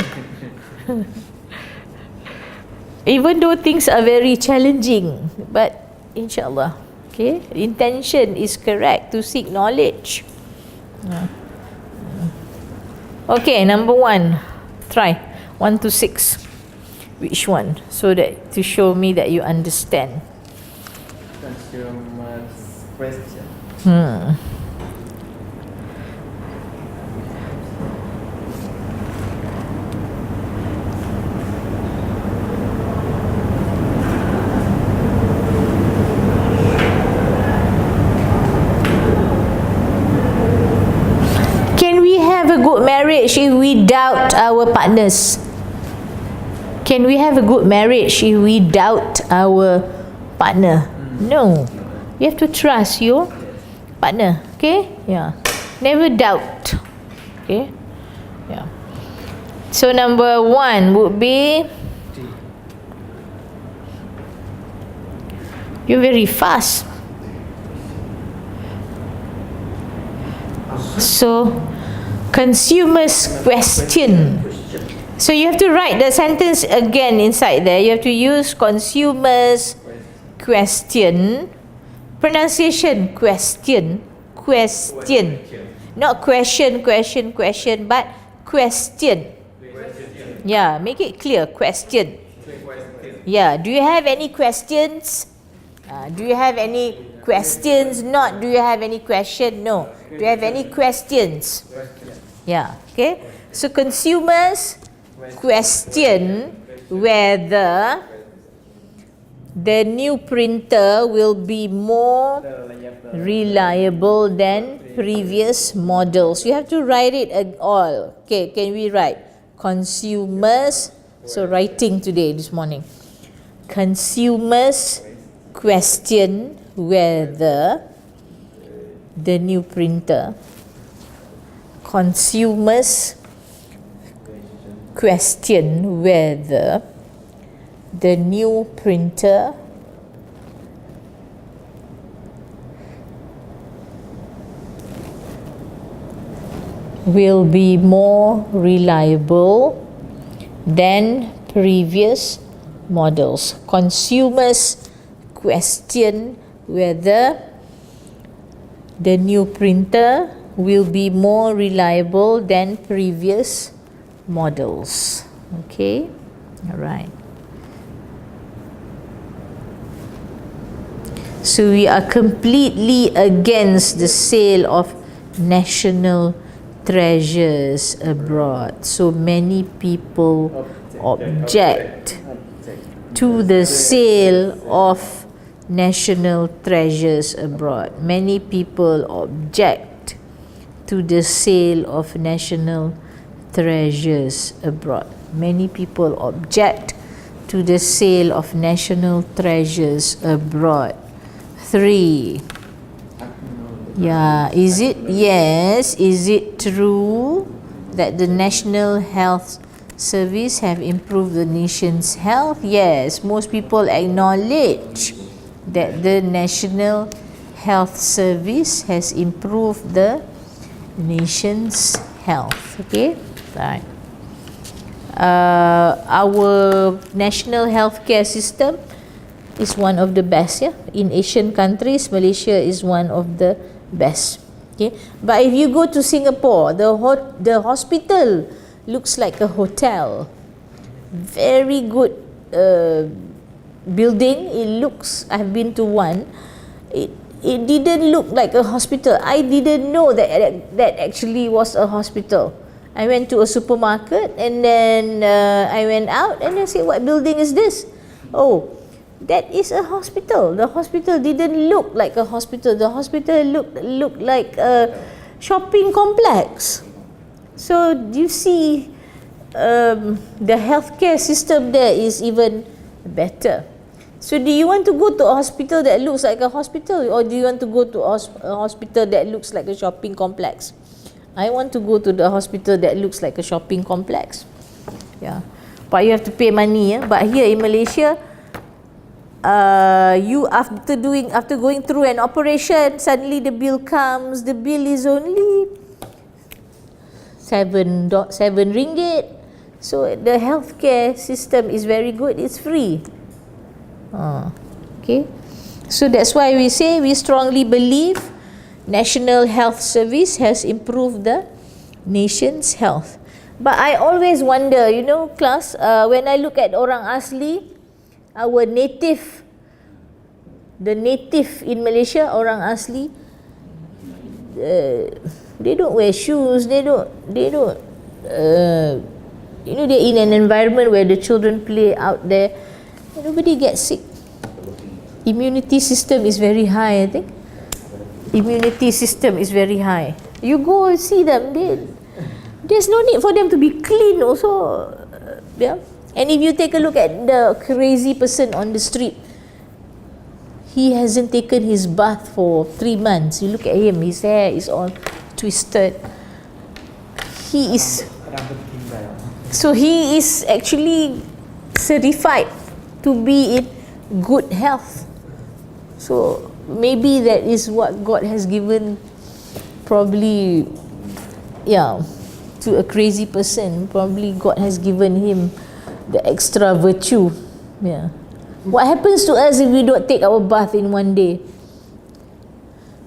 Even though things are very challenging, but inshallah, okay, intention is correct to seek knowledge. Yeah. Okay, number 1. Try 1 to 6. Which one? So that to show me that you understand. Consumer's question. Can have a good marriage if we doubt our partners? Can we have a good marriage if we doubt our partner? No. You have to trust your partner. Okay? Yeah. Never doubt. Okay? Yeah. So number 1 would be, you're very fast. So, consumers question. So you have to write the sentence again inside there. You have to use consumers question. Pronunciation question. Question. Not question, but question. Yeah, make it clear. Question. Yeah, do you have any questions? Do you have any questions? Not do you have any question? No. Do you have any questions? Yeah, okay. So consumers question whether the new printer will be more reliable than previous models. You have to write it all. Okay, can we write? Consumers, so writing today, this morning. Consumers question whether the new printer. Consumers question whether the new printer will be more reliable than previous models. Consumers question whether the new printer will be more reliable than previous models. Okay, all right. So we are completely against the sale of national treasures abroad. So many people object to the sale of national treasures abroad. Many people object to the sale of national treasures abroad. Many people object to the sale of national treasures abroad. 3. Yeah, is it, yes, is it true that the National Health Service have improved the nation's health? Yes, most people acknowledge that the National Health Service has improved the nation's health. Okay, right. Our national healthcare system is one of the best, yeah. In Asian countries, Malaysia is one of the best. Okay, but if you go to Singapore, the hospital looks like a hotel. Very good building. It looks, I've been to one. It didn't look like a hospital. I didn't know that actually was a hospital. I went to a supermarket and then I went out and I said, what building is this? Oh, that is a hospital. The hospital didn't look like a hospital. The hospital looked like a shopping complex. So you see, the healthcare system there is even better. So do you want to go to a hospital that looks like a hospital, or do you want to go to a hospital that looks like a shopping complex? I want to go to the hospital that looks like a shopping complex. Yeah, but you have to pay money. Yeah? But here in Malaysia, you after going through an operation, suddenly the bill comes. The bill is only 7 ringgit. So the healthcare system is very good. It's free. Okay, so that's why we say we strongly believe National Health Service has improved the nation's health. But I always wonder, you know, class, when I look at orang asli, our native, the native in Malaysia, orang asli, they don't wear shoes, they don't you know, they're in an environment where the children play out there. Nobody gets sick. Immunity system is very high, I think. Immunity system is very high. You go see them, There's no need for them to be clean also. Yeah. And if you take a look at the crazy person on the street, he hasn't taken his bath for 3 months. You look at him, his hair is all twisted. He is, Rambut gimbal. so he is actually certified to be in good health. So maybe that is what God has given, probably, yeah, to a crazy person. Probably God has given him the extra virtue. Yeah. What happens to us if we don't take our bath in one day?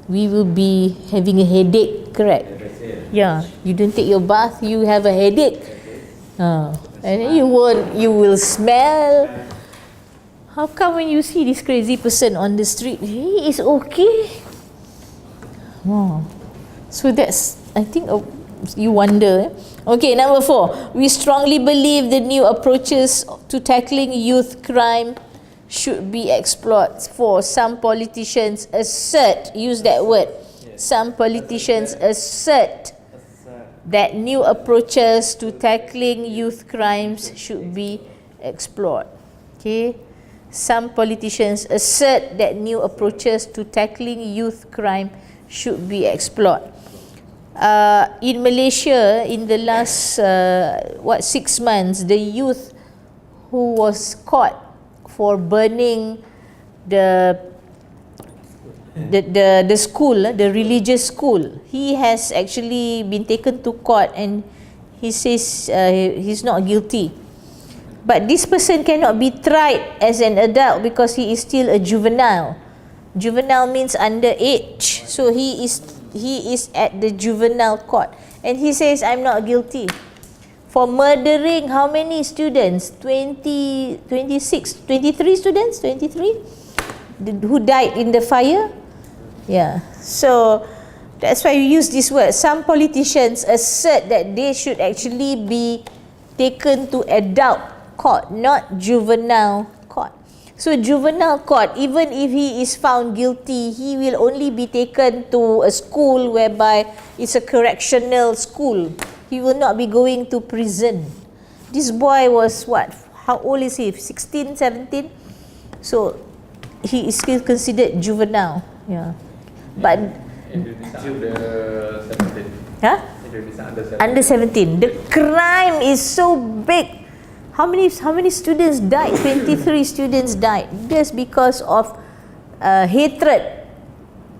We will be having a headache, correct? Yeah. You don't take your bath, you have a headache. And then you will smell. How come when you see this crazy person on the street, he is okay? Wow. So that's, I think, you wonder. Okay, number 4. We strongly believe the new approaches to tackling youth crime should be explored. For some politicians assert, use that word. Some politicians assert that new approaches to tackling youth crimes should be explored. Okay. Some politicians assert that new approaches to tackling youth crime should be explored. In Malaysia, in the last 6 months, the youth who was caught for burning the school, the religious school, he has actually been taken to court, and he says he's not guilty. But this person cannot be tried as an adult because he is still a juvenile. Juvenile means underage. So he is at the juvenile court, and he says, I'm not guilty. For murdering how many students? 23 students? 23? Who died in the fire? Yeah. So that's why we use this word. Some politicians assert that they should actually be taken to adult court, not juvenile court. So juvenile court, even if he is found guilty, he will only be taken to a school whereby it's a correctional school. He will not be going to prison. This boy was what? How old is he? 16, 17? So he is still considered juvenile. Yeah. But Under 17. huh? Under 17. Under 17. The crime is so big. How many students died? 23 students died just because of hatred.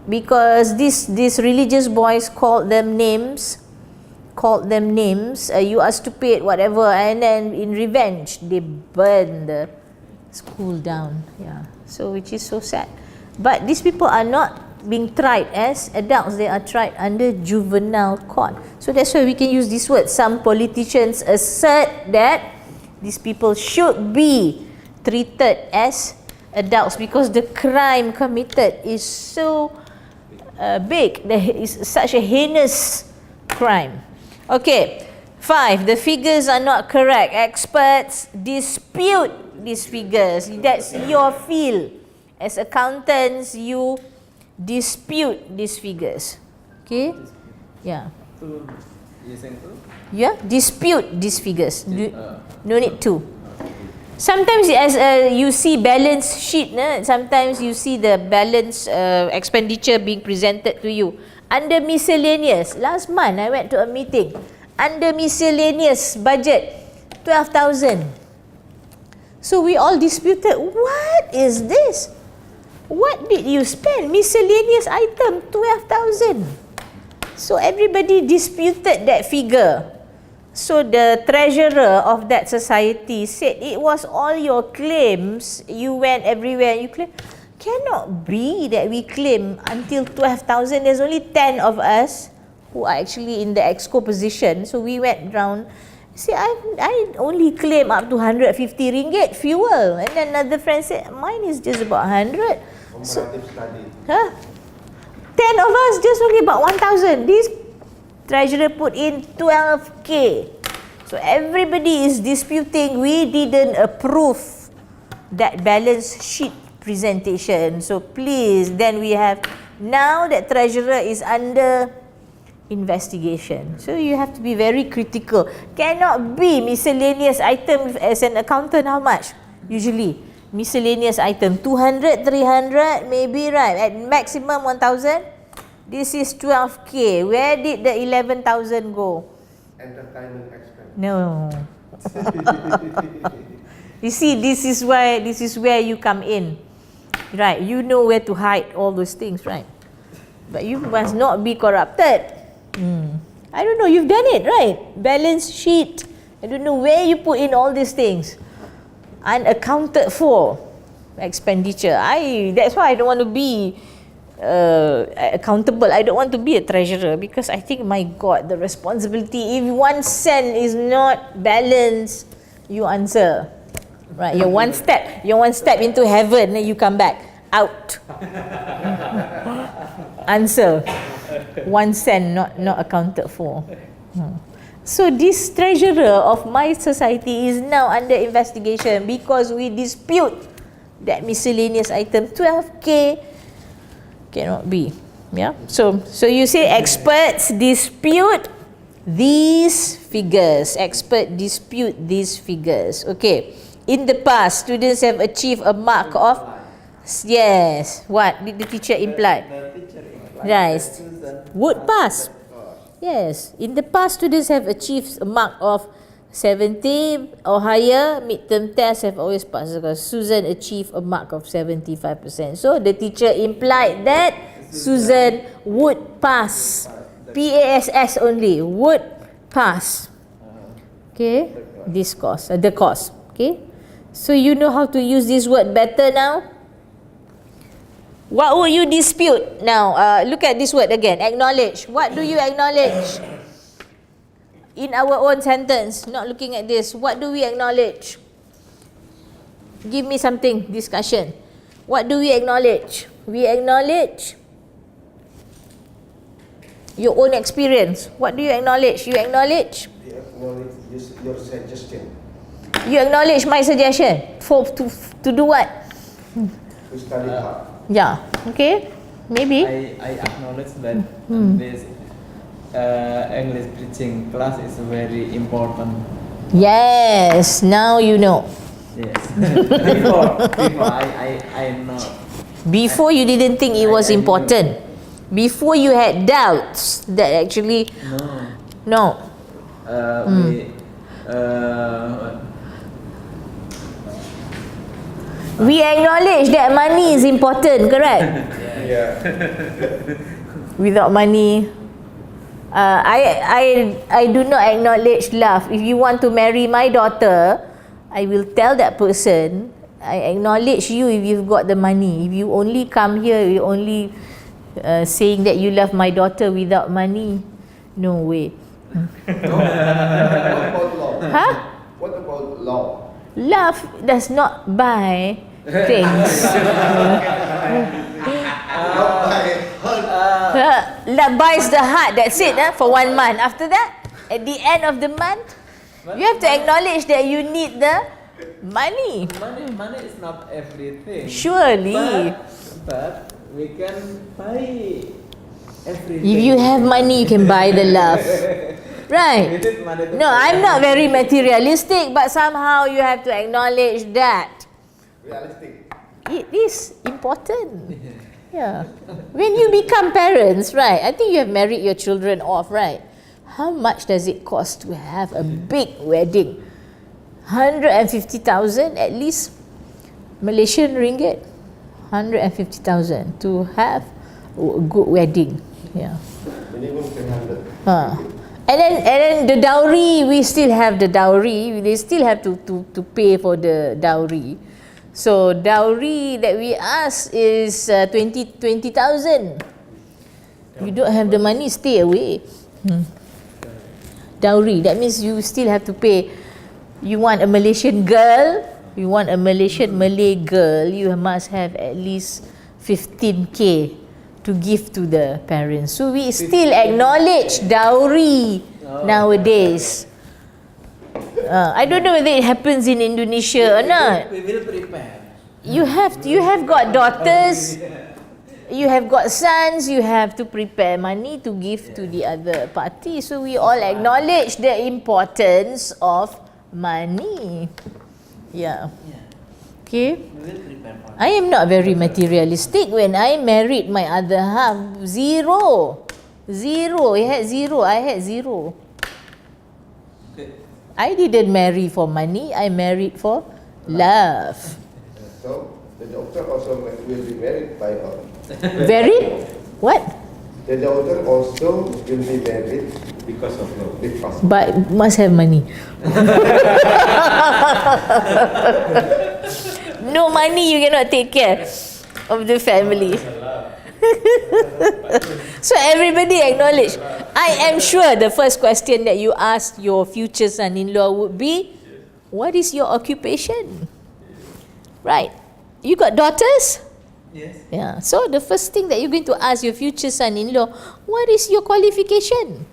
Because these religious boys called them names. You are stupid, whatever, and then in revenge they burned the school down. Yeah. So which is so sad. But these people are not being tried as adults, they are tried under juvenile court. So that's why we can use this word. Some politicians assert that these people should be treated as adults because the crime committed is so big. There is such a heinous crime. Okay, 5. The figures are not correct. Experts dispute these figures. That's your field. As accountants, you dispute these figures. Okay? Yeah. Yeah, dispute these figures. No need to. Sometimes as you see balance sheet, sometimes you see the balance expenditure being presented to you. Under miscellaneous, last month I went to a meeting. Under miscellaneous budget, 12,000. So we all disputed, what is this? What did you spend? Miscellaneous item, 12,000. So everybody disputed that figure. So the treasurer of that society said, it was all your claims. You went everywhere and you claimed. Cannot be that we claim until 12,000. There's only 10 of us who are actually in the exco position. So we went round. See, I only claim up to 150 ringgit fuel. And then another friend said, mine is just about 100. So, 10 of us just only about 1,000. This treasurer put in 12K. So everybody is disputing. We didn't approve that balance sheet presentation. So please, then we have, now that treasurer is under investigation. So you have to be very critical. Cannot be miscellaneous item as an accountant. How much? Usually miscellaneous item 200, 300 maybe, right? At maximum 1,000. This is 12K. Where did the 11,000 go? Entertainment expense. No. You see, this is where you come in, right? You know where to hide all those things, right? But you must not be corrupted. I don't know, you've done it, right? Balance sheet. I don't know where you put in all these things. Unaccounted for expenditure. That's why I don't want to be accountable. I don't want to be a treasurer, because I think, my God, the responsibility. If 1 cent is not balanced, you answer. Right, you're one step into heaven, and you come back out. Answer. 1 cent not accounted for. So this treasurer of my society is now under investigation because we dispute that miscellaneous item 12K cannot be. Yeah. So you say experts dispute these figures. Expert dispute these figures. Okay. In the past, students have achieved a mark of, yes, what did the teacher imply? The teacher implied Right. that Susan Would pass. passed the course. Yes. In the past, students have achieved a mark of 70 or higher. Midterm tests have always passed because Susan achieved a mark of 75%. So the teacher implied that Susan would pass. PASS only, would pass. Okay. This course, the course. Okay. So you know how to use this word better now? What would you dispute? Now, look at this word again. Acknowledge. What do you acknowledge? In our own sentence, not looking at this. What do we acknowledge? Give me something, discussion. What do we acknowledge? We acknowledge your own experience. What do you acknowledge? You acknowledge? You acknowledge your suggestion You acknowledge my suggestion. To do what? to study hard. Yeah. Okay. Maybe. I acknowledge that this English preaching class is very important. Yes. Now you know. Yes. before I know. Before you didn't think it was I important. Before you had doubts that actually no. We acknowledge that money is important, correct? Yeah. Without money, I do not acknowledge love. If you want to marry my daughter, I will tell that person, I acknowledge you if you've got the money. If you only come here, you only saying that you love my daughter without money, no way. No. What about law? Huh? What about law? Love does not buy things. Love buys the heart. That's it. For 1 month. After that, at the end of the month, you have to acknowledge that you need the money. Money is not everything. Surely. But we can buy everything. If you have money, you can buy the love. Right. We need money to No, buy I'm not very materialistic, but somehow you have to acknowledge that Realistic. it is important. Yeah. When you become parents, right? I think you have married your children off, right? How much does it cost to have a big wedding? 150,000 at least Malaysian ringgit. 150,000 to have a good wedding. Yeah. Minimum 300. And then the dowry, we still have the dowry. They still have to pay for the dowry. So dowry that we ask is 20,000. You don't have the money, stay away. Dowry, that means you still have to pay. You want a Malaysian girl, you want a Malaysian Malay girl, you must have at least 15K to give to the parents. So we still acknowledge dowry nowadays. I don't know whether it happens in Indonesia or not. We will prepare. You have got daughters. you have got sons, you have to prepare money to give to the other party. So we all acknowledge the importance of money. Yeah. Okay. We will prepare for I am not very materialistic. When I married my other half, zero. He had zero, I had zero. Okay. I didn't marry for money, I married for love. So the daughter also will be married by her. Very? What? The daughter also will be married Because of love. because. But must have money. No money, you cannot take care of the family. So everybody acknowledge. I am sure the first question that you ask your future son-in-law would be, what is your occupation? Right. You got daughters? Yes. Yeah. So the first thing that you're going to ask your future son-in-law, what is your qualification?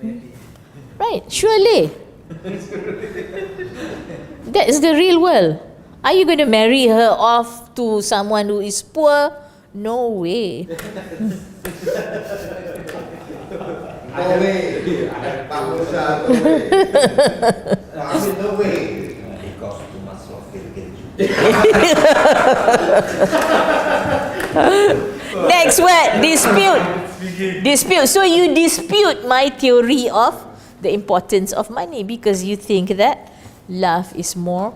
Maybe. Right. Surely. That is the real world. Are you going to marry her off to someone who is poor? No way. No way. Bamusa, no way. Bamusa, no way. Because too much love will get you. Next word, dispute. Dispute. So you dispute my theory of the importance of money because you think that love is more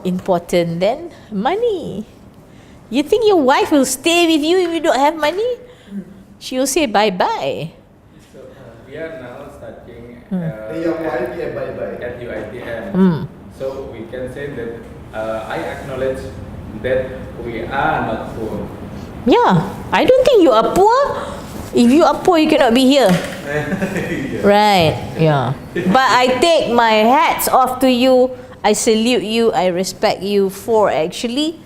important than money. You think your wife will stay with you if you don't have money? She will say bye-bye. So we are now starting Your wife, yeah, bye-bye. at UITM. Hmm. So we can say that I acknowledge that we are not poor. Yeah, I don't think you are poor. If you are poor, you cannot be here. Right, yeah. But I take my hats off to you. I salute you. I respect you for actually,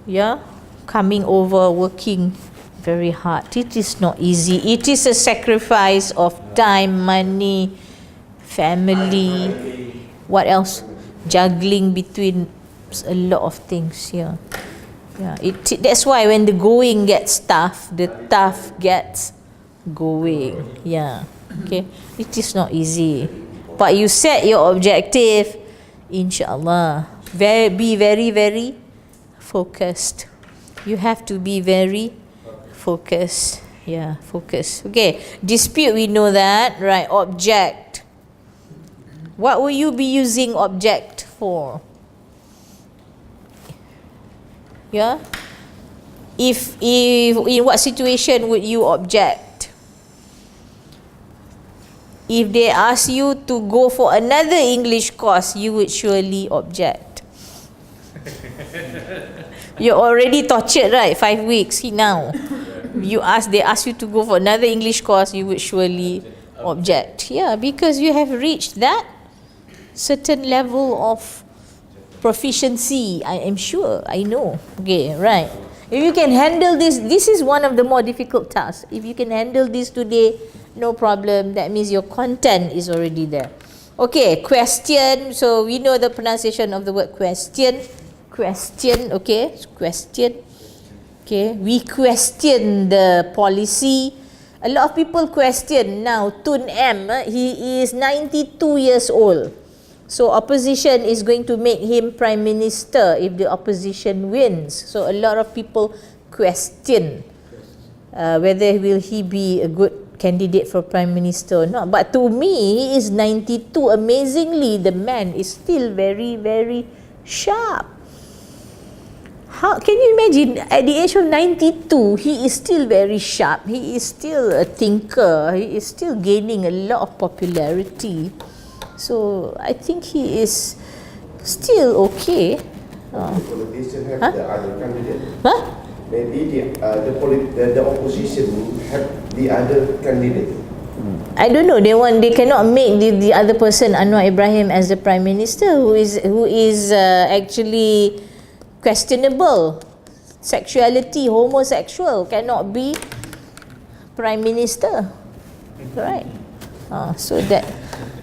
yeah, coming over, working very hard. It is not easy. It is a sacrifice of time, money, family. What else? Juggling between a lot of things. Yeah. Yeah, that's why when the going gets tough, the tough gets going. Yeah. Okay. It is not easy. But you set your objective, inshallah. Be very, very focused. You have to be very focused. Yeah, focus. Okay. Dispute, we know that. Right. Object. What will you be using object for? Yeah. If in what situation would you object? If they ask you to go for another English course, you would surely object. You're already tortured, right? 5 weeks now. They ask you to go for another English course, you would surely object. Yeah, because you have reached that certain level of proficiency, I am sure, I know. Okay, right. If you can handle this is one of the more difficult tasks. If you can handle this today, no problem. That means your content is already there. Okay, question. So we know the pronunciation of the word question. Question, okay, question. Okay, we question the policy. A lot of people question now. Tun M, he is 92 years old. So opposition is going to make him prime minister if the opposition wins. So a lot of people question whether will he be a good candidate for prime minister or not. But to me, he is 92. Amazingly, the man is still very, very sharp. How can you imagine at the age of 92, he is still very sharp. He is still a thinker. He is still gaining a lot of popularity. So I think he is still okay. The politician have Huh? the other candidate. Huh? Maybe the opposition have the other candidate. I don't know. They cannot make the other person, Anwar Ibrahim, as the prime minister, who is actually questionable. Sexuality, homosexual, cannot be prime minister. Right? So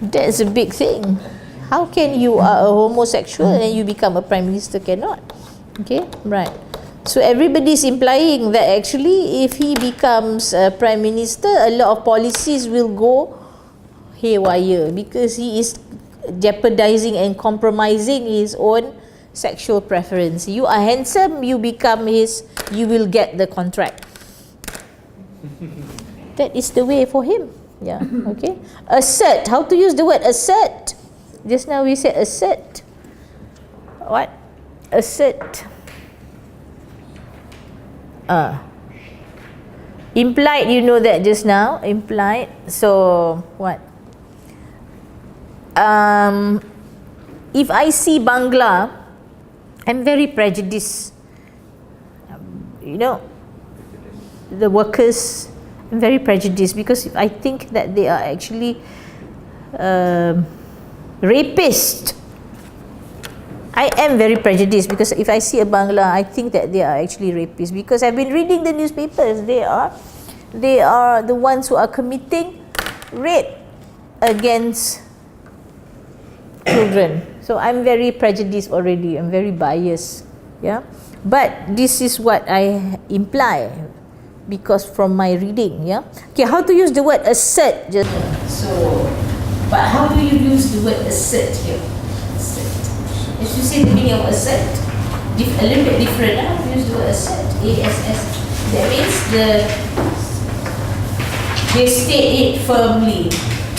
that's a big thing. How can you are a homosexual and you become a prime minister? Cannot. Okay, right. So everybody's implying that actually if he becomes Prime Minister, a lot of policies will go haywire because he is jeopardizing and compromising his own sexual preference. You are handsome, you will get the contract. That is the way for him. Yeah, okay. Assert. How to use the word assert? Just now we said assert. What? Assert. Implied, you know that just now. Implied. So, what? If I see Bangla, I'm very prejudiced. You know, the workers, I'm very prejudiced because I think that they are actually rapists. I am very prejudiced because if I see a Bangla, I think that they are actually rapists because I've been reading the newspapers. They are the ones who are committing rape against children. So I'm very prejudiced already. I'm very biased. Yeah, but this is what I imply because from my reading. Yeah. Okay, how to use the word assert? Just so, but how do you use the word assert here? Assert. As you say, the meaning of assert, a little bit different. How to use the word assert? ASS. That means they state it firmly.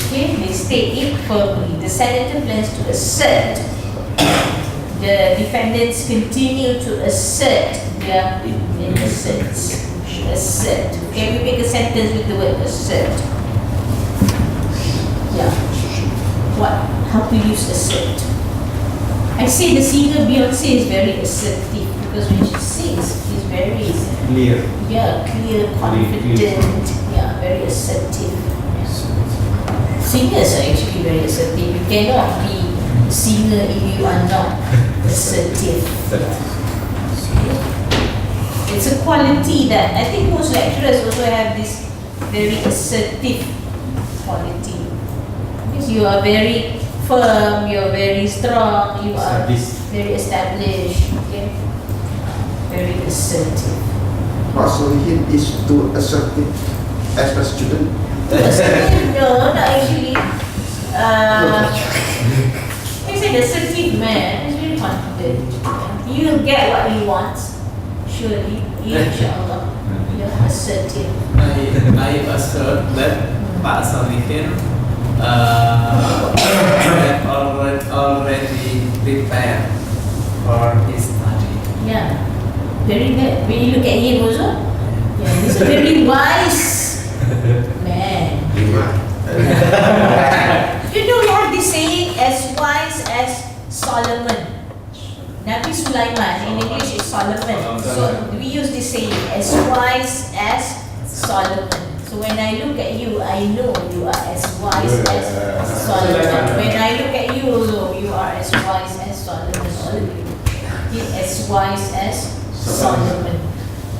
Okay, they state it firmly. The senator plans to assert. The defendants continue to assert their innocence. Assert. Okay, we make a sentence with the word assert. Yeah. What? How to use assert? I say the singer Beyonce is very assertive because when she sings, she's very Clear. yeah, clear, confident, yeah, very assertive. Yeah. Singers are actually very assertive. You cannot be a singer if you are not assertive. It's a quality that I think most lecturers also have this very assertive quality. Because you are very firm, you are very strong, you are very established, okay? Very assertive. So he is too assertive as a student. Assertive? No, not actually. He's an assertive man, he's very confident. You'll get what he wants. Surely, inshallah, you're assertive. I assert that Pak Solihin already prepared for his study. Yeah, very good. When you look at him also, yeah, he's a very wise man. You know, we have this saying, as wise as Solomon. Nabi Sulaiman, in English is Solomon. So we use this saying, as wise as Solomon. So when I look at you, I know you are as wise as Solomon. When I look at you, you are as wise as Solomon. All of you. He's as wise as Solomon.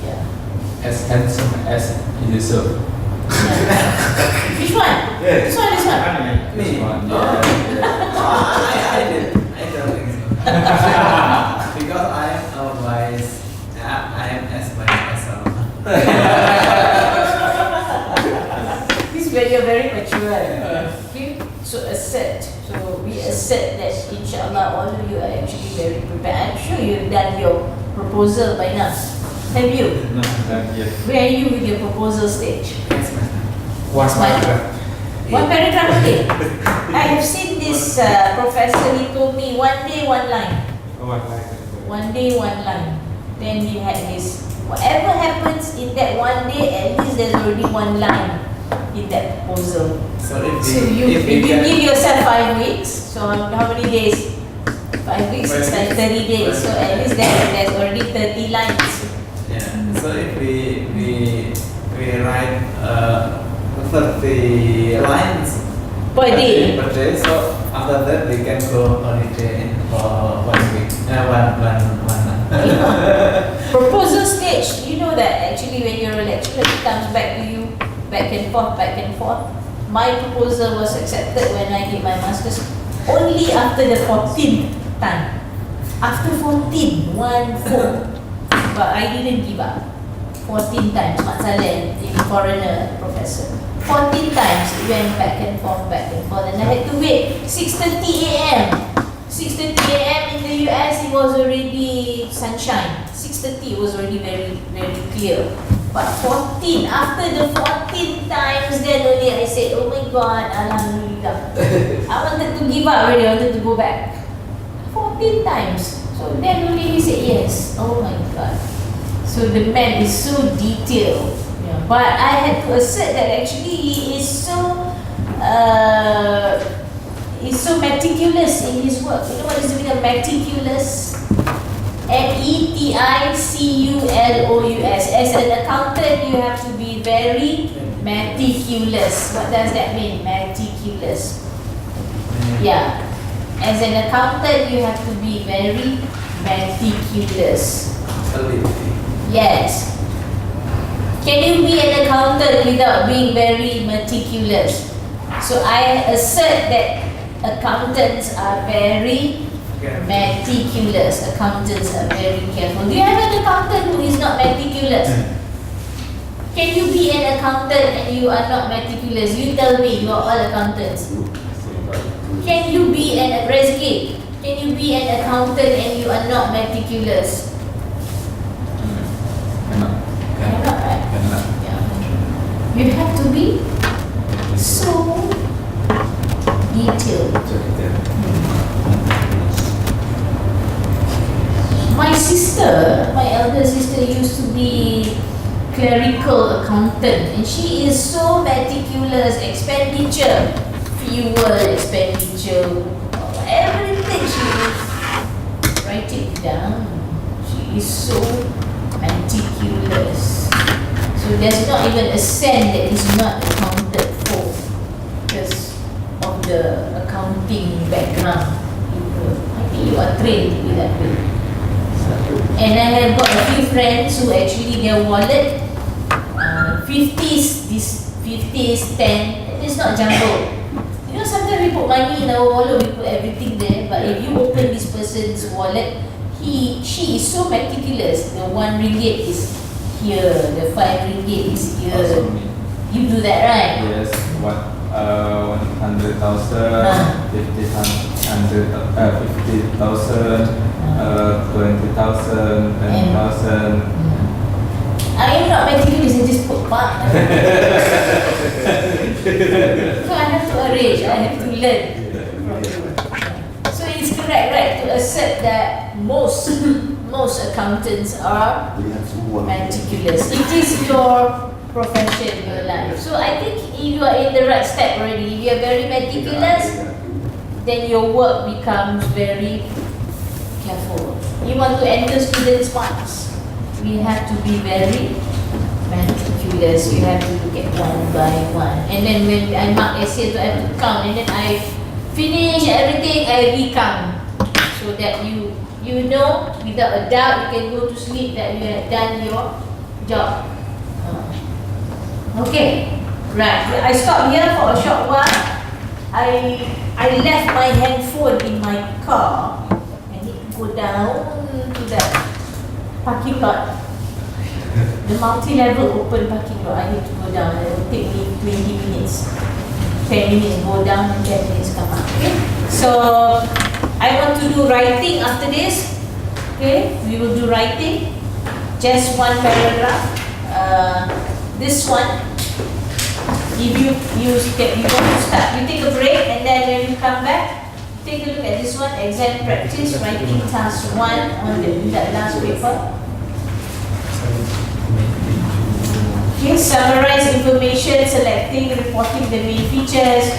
Yeah. As handsome as Yusuf. Yeah. Which one? This one, this one. Me. I did. I don't think so. Because I am a wise. I am as wise as Solomon. This is where you're very mature. Okay? So assert. So we assert that inshallah all of you are actually very prepared. I'm sure you've done your proposal by now. Have you? No, not yet. Where are you with your proposal stage? One paragraph. One paragraph only. I have seen this professor, he told me one day one line. One day one line. Then he had his, whatever happens in that one day, at least there's already one line in that proposal. So if You give yourself 5 weeks, so how many days? 5 weeks is like 30 days, so at least there's already 30 lines. Yeah. So if we write 30 lines Per day. per day, so after that we can go holiday for 1 week, one month. Proposal stage, you know that actually when you're a lecturer, it comes back to you, back and forth, back and forth. My proposal was accepted when I did my master's only after the 14th time. After 14, 1-4. but I didn't give up. 14 times, Mak Saleh, the foreigner professor. 14 times it went back and forth, and I had to wait 6:30 a.m. 6:30 a.m. in the US, it was already sunshine. 6:30 was already very, very clear. But 14, after the 14 times, then only I said, oh my God, Alhamdulillah. I wanted to give up already, I wanted to go back. 14 times. So then only he said yes. Oh my God. So the man is so detailed. Yeah. But I had to assert that actually he is so meticulous in his work. You know what is the meaning of meticulous? METICULOUS. As an accountant, you have to be very meticulous. What does that mean? Meticulous. Yeah. As an accountant, you have to be very meticulous. Yes. Can you be an accountant without being very meticulous? So I assert that accountants are very meticulous. Accountants are very careful. Do you have an accountant who is not meticulous? Can you be an accountant and you are not meticulous? You tell me, you are all accountants. Can you be an Rezki? Can you be an accountant and you are not meticulous? Cannot, right? Yeah. You have to be so detailed. My sister, my elder sister, used to be clerical accountant, and she is so meticulous. Expenditure, fuel expenditure, everything she is write it down. She is so meticulous. So there's not even a cent that is not accounted for because of the accounting background. I think you are trained to be that way. And I have got a few friends who actually their wallet 50s, this 50s, 10, it's not jumbled. You know, sometimes we put money in our wallet, we put everything there, but if you open this person's wallet, she is so meticulous. The 1 ringgit is here, the 5 ringgit is here. You do that, right? Yes, 100,000, 50,000, 20,000, 10,000. I am not meticulous, I just put part. So I have to arrange, I have to learn. So it's correct, right, to assert that most accountants are meticulous. It is your profession, your life. So I think you are in the right step already. If you are very meticulous, then your work becomes very careful. You want to enter students' marks. We have to be very meticulous. You have to look at one by one. And then when I mark essay, I have to count. And then I finish everything, I recount. So that you know, without a doubt, you can go to sleep that you have done your job. Okay, right. I stop here for a short while. I left my handphone in my car. I need to go down to that parking lot. The multi-level open parking lot. I need to go down. It will take me 20 minutes. 10 minutes go down and 10 minutes come up. Okay? So I want to do writing after this. Okay? We will do writing. Just one paragraph. This one. If you want to start, you take a break and then when you come back, take a look at this one, exam practice, writing task 1 on that last paper. Okay, summarize information, selecting, reporting the main features,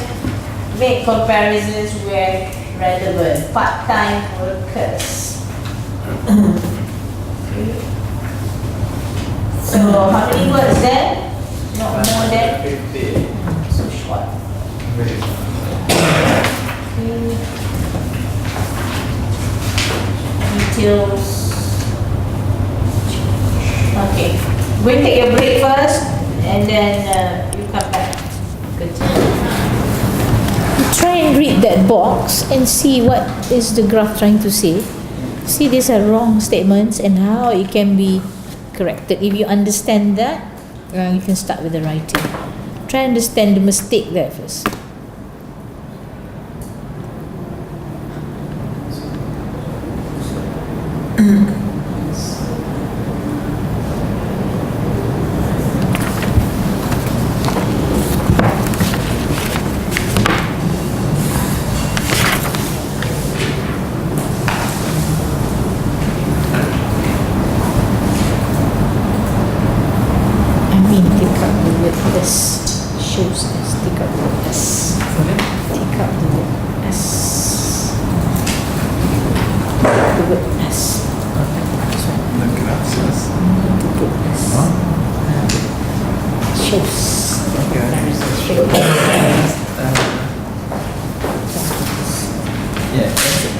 make comparisons where relevant, part-time workers. Okay. So, how many words there? Not more than 50. So short. Details. Okay. We'll take a break first and then you come back. Good. Try and read that box and see what is the graph trying to say. See, these are wrong statements and how it can be corrected. If you understand that, you can start with the writing. Try and understand the mistake there first. Take out the word S. Shows S. Take out the word S. Take out the word S. The word S. The gracias. The word S. Shows. Okay. Shows. Yeah, that's it.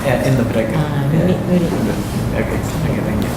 Yeah, in the bracket. Really. Okay, thank you. Okay.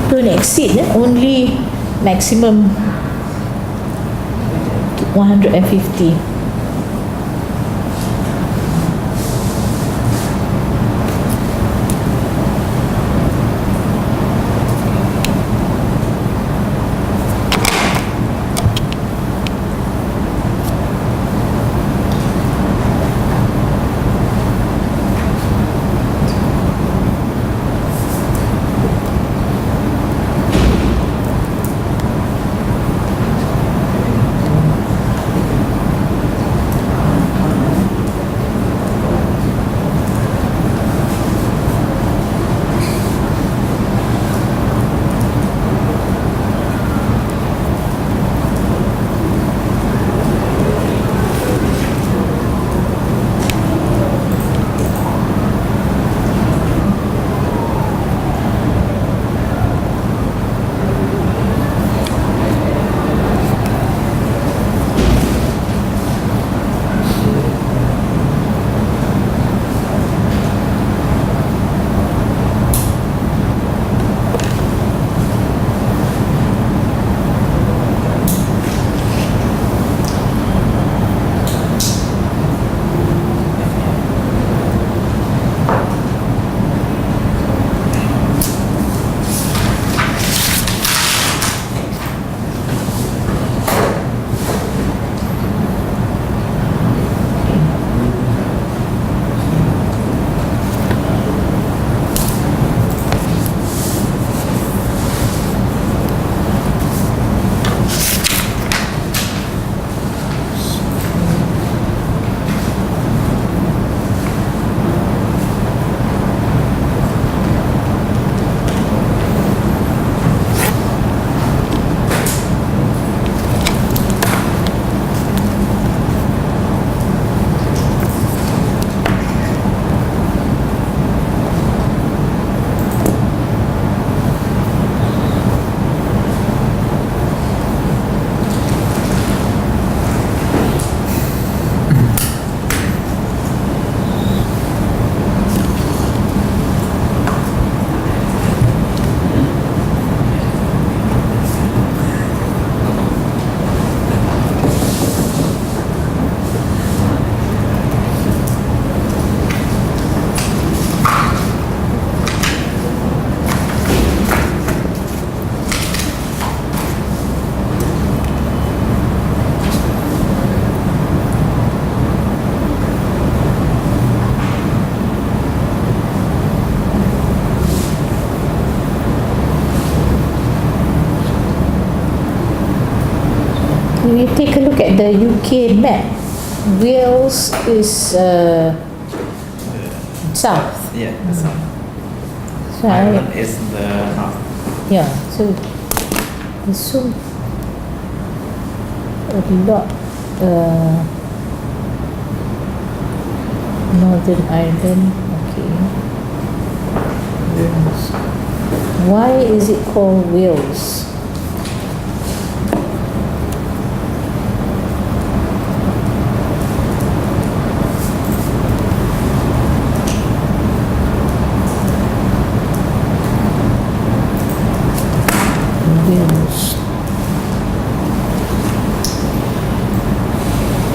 Don't exceed, only maximum 150. We take a look at the UK map. Wales is south. Yeah, the south. So Ireland is the north. yeah, so there's so a lot. Northern Ireland, okay. Wales. Why is it called Wales? Wales.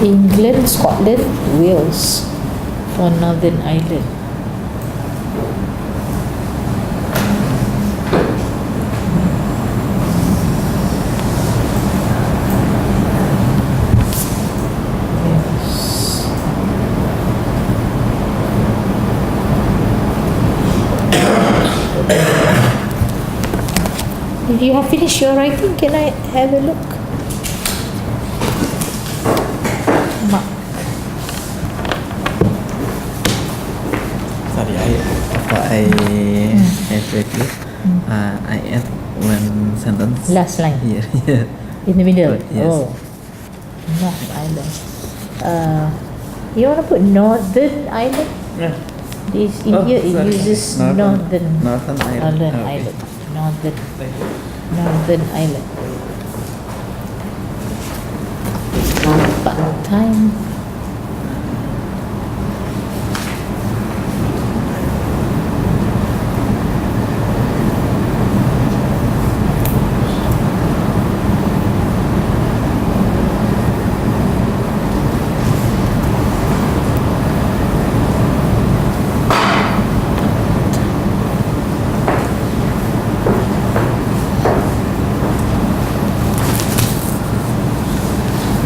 England, Scotland, Wales for Northern Ireland. Wales. If you have finished your writing, can I have a look? Mark. Sorry, after I read it, I add one sentence. Last line. Here, yeah. In the middle. Yes. Oh. North Island. You want to put Northern Island? Yeah. This in Oh, here it sorry. uses Northern Ireland. Northern Okay. Ireland. Northern Ireland. Part-time.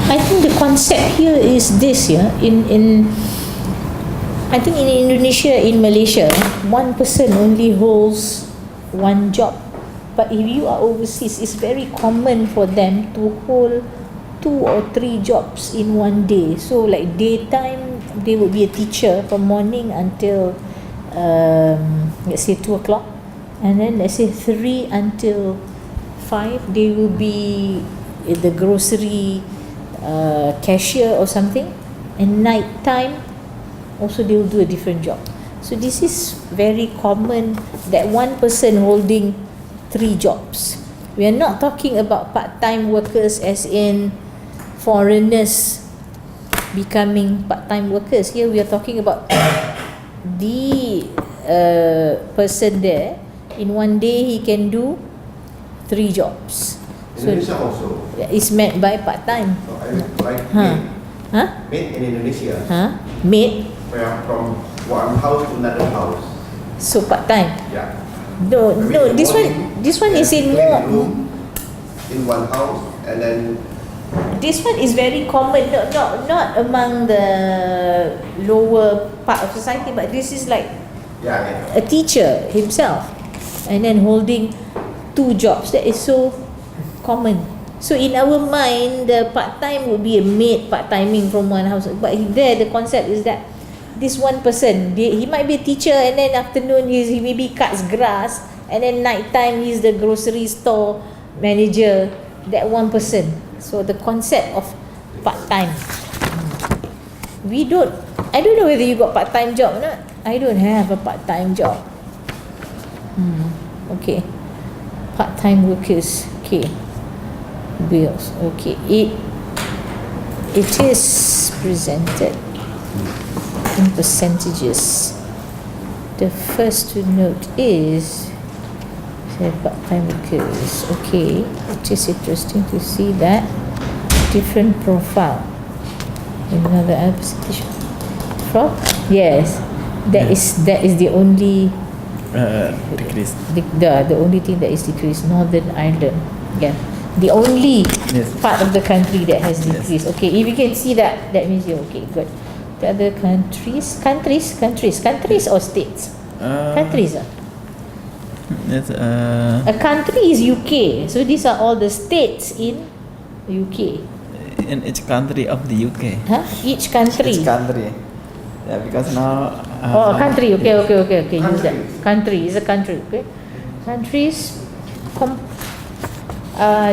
I think the concept here is this, yeah. I think in Indonesia, in Malaysia, one person only holds one job. But if you are overseas, it's very common for them to hold 2 or 3 jobs in one day. So like daytime, they would be a teacher from morning until let's say 2 o'clock, and then let's say 3 until 5, they will be in the grocery cashier or something, and night time also they will do a different job. So this is very common, that one person holding 3 jobs. We are not talking about part-time workers as in foreigners becoming part-time workers. Here we are talking about the person there, in one day he can do 3 jobs. So Indonesia also. it's meant by part-time. So I like Huh? Huh? maid in Indonesia. Huh? Maid. Where from one house to another house. So part-time. Yeah. No, Maybe no. in the This morning, one is in clean more. the room in one house, and then This one is very common, not among the lower part of society, but this is like yeah. a teacher himself, and then holding 2 jobs. That is so common. So in our mind, the part-time would be a maid part-timing from one house, but there the concept is that this one person, he might be a teacher, and then afternoon he maybe cuts grass, and then night time he's the grocery store manager, that one person. So the concept of part-time, I don't know whether you got part-time job or not. I don't have a part-time job. Okay, part-time workers. Okay, bills. Okay, it is presented in percentages. The first to note is part-time workers. Okay, it is interesting to see that different profile. Another percentage from that is the only Decrease. the only thing that is decreased. Northern Ireland, yeah, the only Yes. part of the country that has Yes. decreased. Okay, if you can see that, that means you're okay. Good. The other countries or states? Countries. Yes. A country is UK. So these are all the states in UK. in each country of the UK. Huh? Each country. Each country. Yeah, because now. Oh, country. Okay. Use that. Country. Country is a country. Okay. Countries.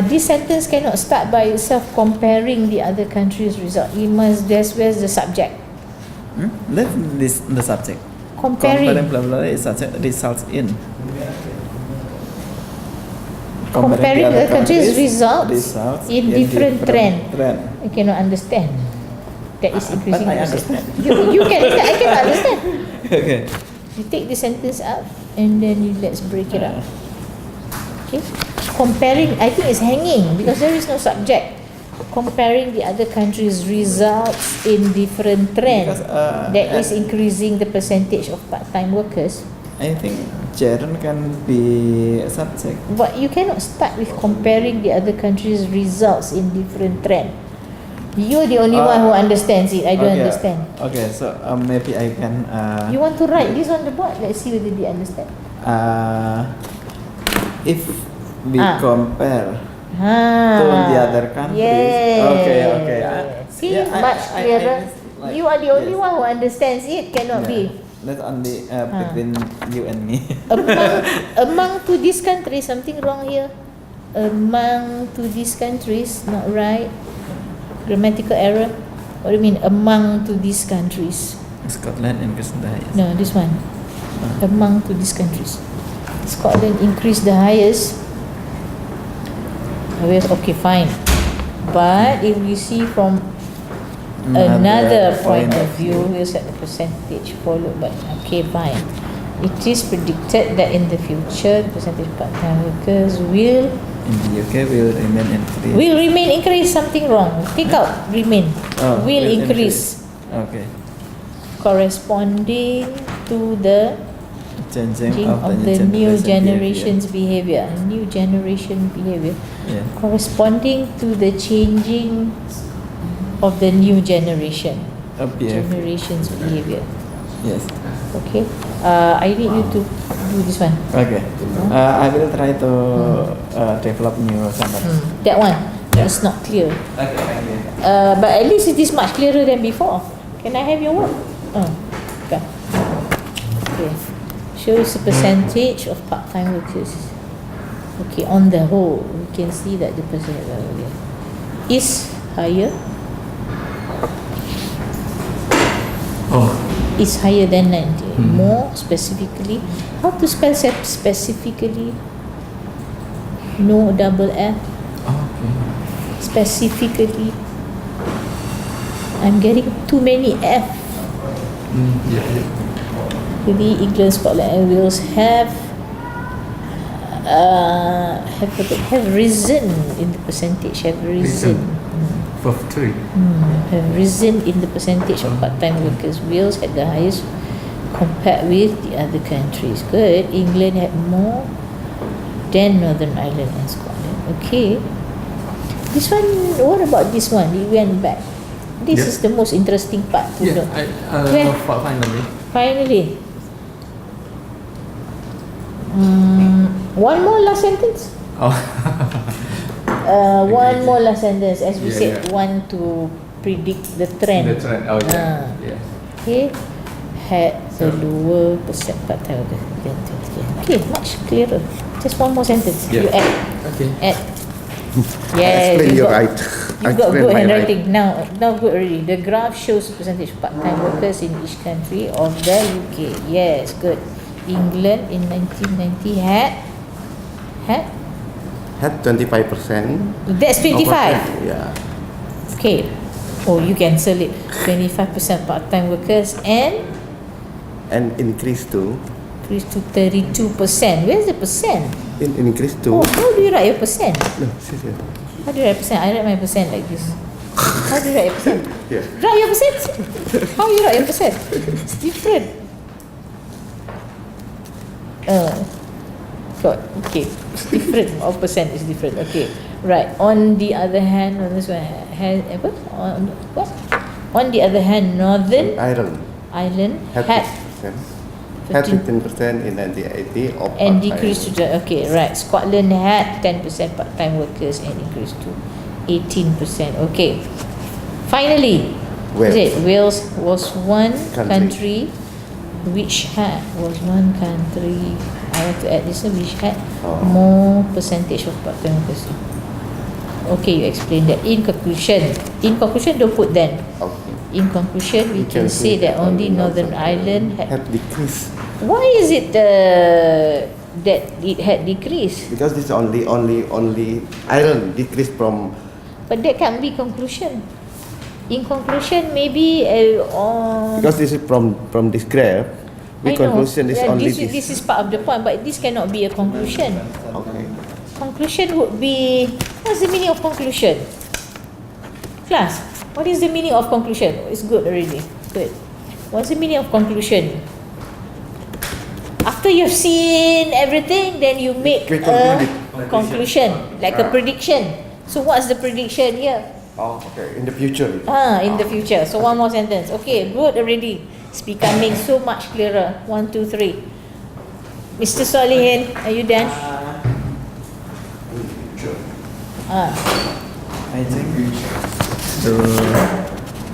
This sentence cannot start by itself comparing the other countries' result. You must. Where's the subject? Let this the subject. Comparing blah blah is subject results in. Comparing the countries' results results in different trend. trend. I cannot understand. That is increasing. But I the percent. understand. You can understand. I cannot understand. Okay. You take the sentence up and then let's break it up. Okay. Comparing, I think it's hanging because there is no subject. Comparing the other countries' results in different trend. Because, That is increasing the percentage of part-time workers. I think Jaren can be a subject. But you cannot start with comparing the other countries' results in different trend. You're the only one who understands it. I don't understand. Okay, so maybe I can. You want to write this on the board? Let's see whether they understand. If we compare Ah, to the other countries. yes. Okay. See, Yeah, much clearer. like- You are the only yes. one who understands it. Cannot be. That's only between you and me. Among to these countries, something wrong here. Among to these countries, not right. Grammatical error. What do you mean? Among to these countries. Scotland increased the highest. No, this one. Among to these countries. Scotland increased the highest. Wales, okay, fine. But if we see from another point of view, we'll set the percentage followed by, okay, fine. It is predicted that in the future, the percentage of part-time workers will In the UK will remain increased. something wrong. Take out remain. Oh, will increase. Okay. Corresponding to the Changing of the new generation's behavior. New generation behavior. Yeah. Corresponding to the changing of the new generation. Generation's behavior. Yes. Okay. I need you to do this one. Okay. I will try to develop new sentence. That one. It's not clear. Okay. Okay. But at least it is much clearer than before. Can I have your work? Okay. Okay. Shows the percentage of part-time workers. Okay. On the whole, we can see that the percentage is higher. Is higher than 90. More specifically, how to spell specifically? No double F. Okay. Specifically, I'm getting too many F. Really, England, Scotland, and Wales have risen in the percentage. Have risen. Have risen in the percentage of part-time workers. Wales had the highest compared with the other countries. Good. England had more than Northern Ireland and Scotland. Okay. This one, what about this one? It went back. This is the most interesting part to know. Finally. One more last sentence. One more last sentence. As we said, one to predict the trend. Okay. Had a lower percent part-time workers. Okay, much clearer. Just one more sentence. You add. Okay. Add. Yes, Explain you your got, right. you got good handwriting. Now good already. The graph shows the percentage of part-time workers in each country of the UK. Yes, good. England in 1990 had 25%. That's 25. Yeah. Okay. Oh, you cancel it. 25% part-time workers and Increase to increase to 32%. Where's the percent? increase to Oh, how do you write your percent? no, seriously. How do you write percent? I write my percent like this. How do you write your percent? Yeah. Write your percent. How you write your percent? It's different. God, okay. It's different. Our percent is different. Okay. Right. On the other hand, on this one, On the other hand, Northern Ireland had 15% in 1980 of and part-time. decreased to right. Scotland had 10% part-time workers and increased to 18%. Okay. Finally, Wales. is it Wales was one Country. country which had was one country. I want to add this one, which had more percentage of part-time workers. Okay, you explain that. In conclusion, don't put then. Okay. In conclusion, we can say that only Northern Ireland had. have decreased Why is it that it had decreased? because this only Ireland decreased from But that can't be conclusion. In conclusion, maybe because this is from this graph. I The know. conclusion is Yeah, only this is part of the point, but this cannot be a conclusion. Okay. Conclusion would be, what's the meaning of conclusion? Class, what is the meaning of conclusion? It's good already. Good. What's the meaning of conclusion? After you've seen everything, then you make We a concluded. conclusion, like a prediction. So what's the prediction here? Oh, okay. In the future. In the future. So one more sentence. Okay, good already. It's becoming so much clearer. 1, 2, 3. Mr. Solihin, are you done? Sure. I think the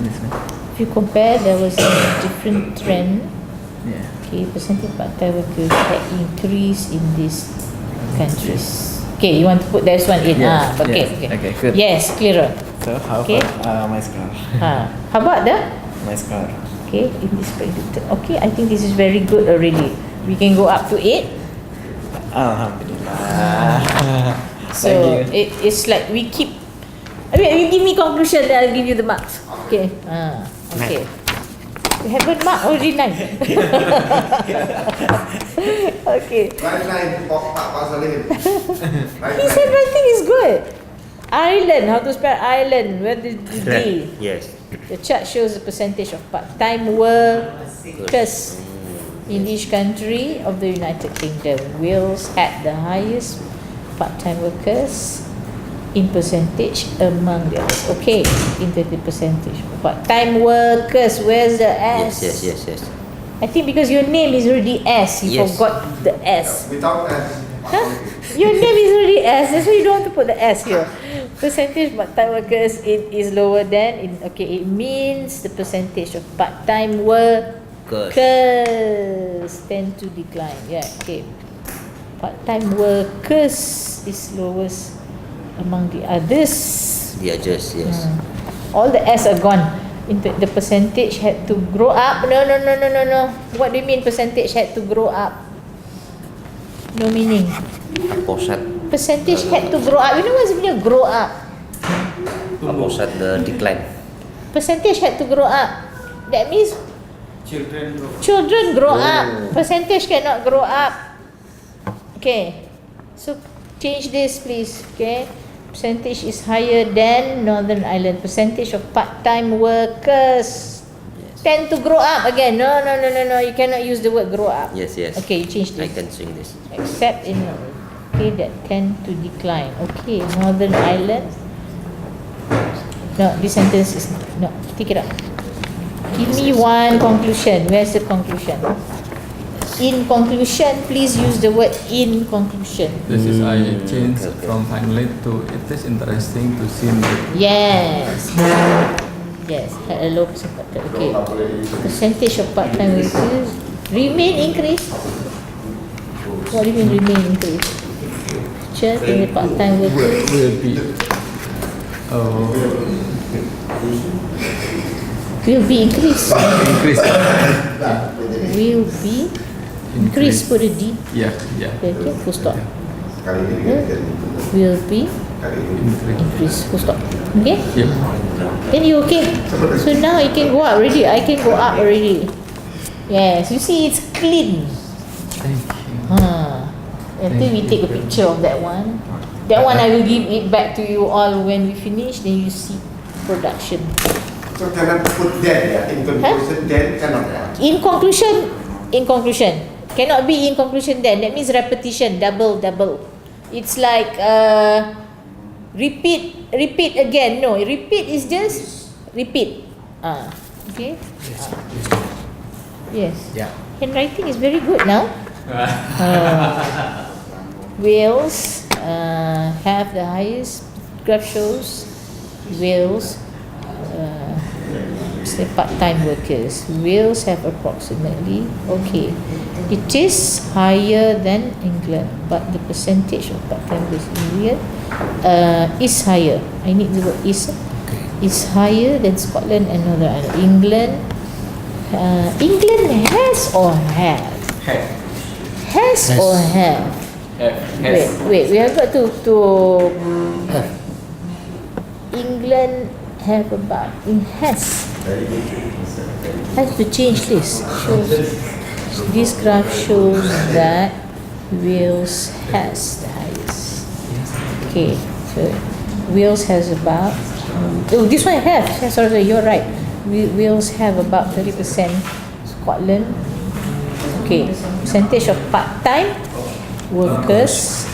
this one. If you compare, there was a different trend. Yeah. Okay, percentage part-time workers had increased in these countries. Okay, you want to put this one in? Yes, Okay, yes. okay. Okay, good. Yes, clearer. So how Okay. about my scar? How about the? My scar. Okay, in this predicted. Okay, I think this is very good already. We can go up to 8. Alhamdulillah. So Thank you. it's like we keep. I mean, you give me conclusion, then I'll give you the marks. Okay. Okay. We haven't marked already 9. Okay. Line Pak Salim. His handwriting is good. Ireland, how to spell Ireland? Where the D? Yes. The chart shows the percentage of part-time workers in each country of the United Kingdom. Wales had the highest part-time workers in percentage among the others. Okay, in the percentage. Part-time workers, where's the S? Yes. I think because your name is already S, you Yes. forgot the S. Without S. Huh? Your name is already S, that's why you don't want to put the S here. Percentage part-time workers is lower than, it means the percentage of part-time workers tend to decline. Yeah, okay. Part-time workers is lowest among the others. Yeah, just yes. All the S are gone. The percentage had to grow up. No. What do you mean percentage had to grow up? No meaning. Opposite Percentage had to grow up. You know what's the meaning of grow up? the decline. Percentage had to grow up. That means children grow up. Percentage cannot grow up. Okay. So change this please. Okay. Percentage is higher than Northern Ireland. Percentage of part-time workers tend to grow up again. No. You cannot use the word grow up. Yes. Okay, you change I this. can sing this. Except in that tend to decline. Okay, Northern Ireland. No, this sentence is no. Take it up. Give me one conclusion. Where's the conclusion? In conclusion, please use the word in conclusion. This is I change okay. from finally to it is interesting to see the Yes. Yes, had a low percentage. Okay. Percentage of part-time workers remain increase. What do you mean remain increase? Just in the part-time workers will be will be increased. increase. Will be increased for the D. Yeah. Okay, full stop. Kali ini kan Will be kali ini. increased. Full stop. Okay? Yeah. Then you okay? So now I can go up already. I can go up already. Yes, you see it's clean. Thank you. Until we take a picture of that one. That one I will give it back to you all when we finish. Then you see production. So jangan put then ya. In conclusion then cannot ya. In conclusion. Cannot be in conclusion then. That means repetition. Double. It's like repeat again. No, repeat is just repeat. Okay. Yes. Yeah. Handwriting is very good now. Wales have the highest graph shows. Wales say part-time workers. Wales have approximately, okay, it is higher than England, but the percentage of part-time workers in England is higher. I need the word is higher than Scotland and Northern Ireland. England has or have? Has or have? Wait, we have got to England have about has to change this. This graph shows that Wales has the highest. Okay, so Wales has about this one have. Sorry, you're right. Wales have about 30%. Scotland, okay, percentage of part-time workers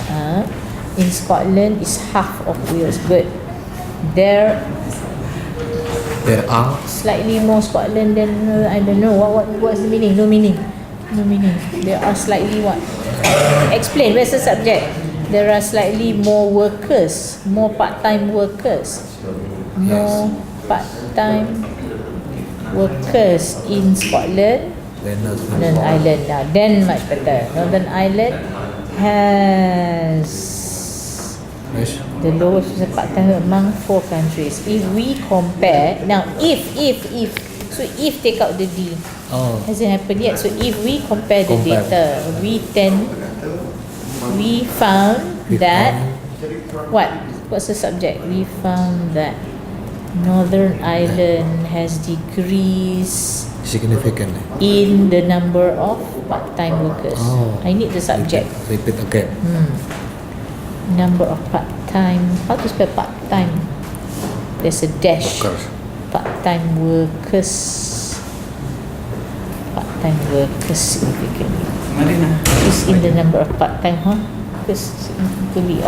in Scotland is half of Wales. Good. There are slightly more Scotland than I don't know what's the meaning. No meaning. There are slightly what? Explain. Where's the subject? There are slightly more workers, more part-time workers, more part-time workers in Scotland, Northern Ireland. Now, then much better. Northern Ireland has the lowest part-time among 4 countries. If we compare, now if take out the D, hasn't happened yet. So if we compare the data, we found that what's the subject? We found that Northern Ireland has decreased significant in the number of part-time workers. I need the subject. Repeat again. Number of part-time. How to spell part-time? There's a dash. Part-time workers. Part-time workers significantly. It's in the number of part-time, Because significantly.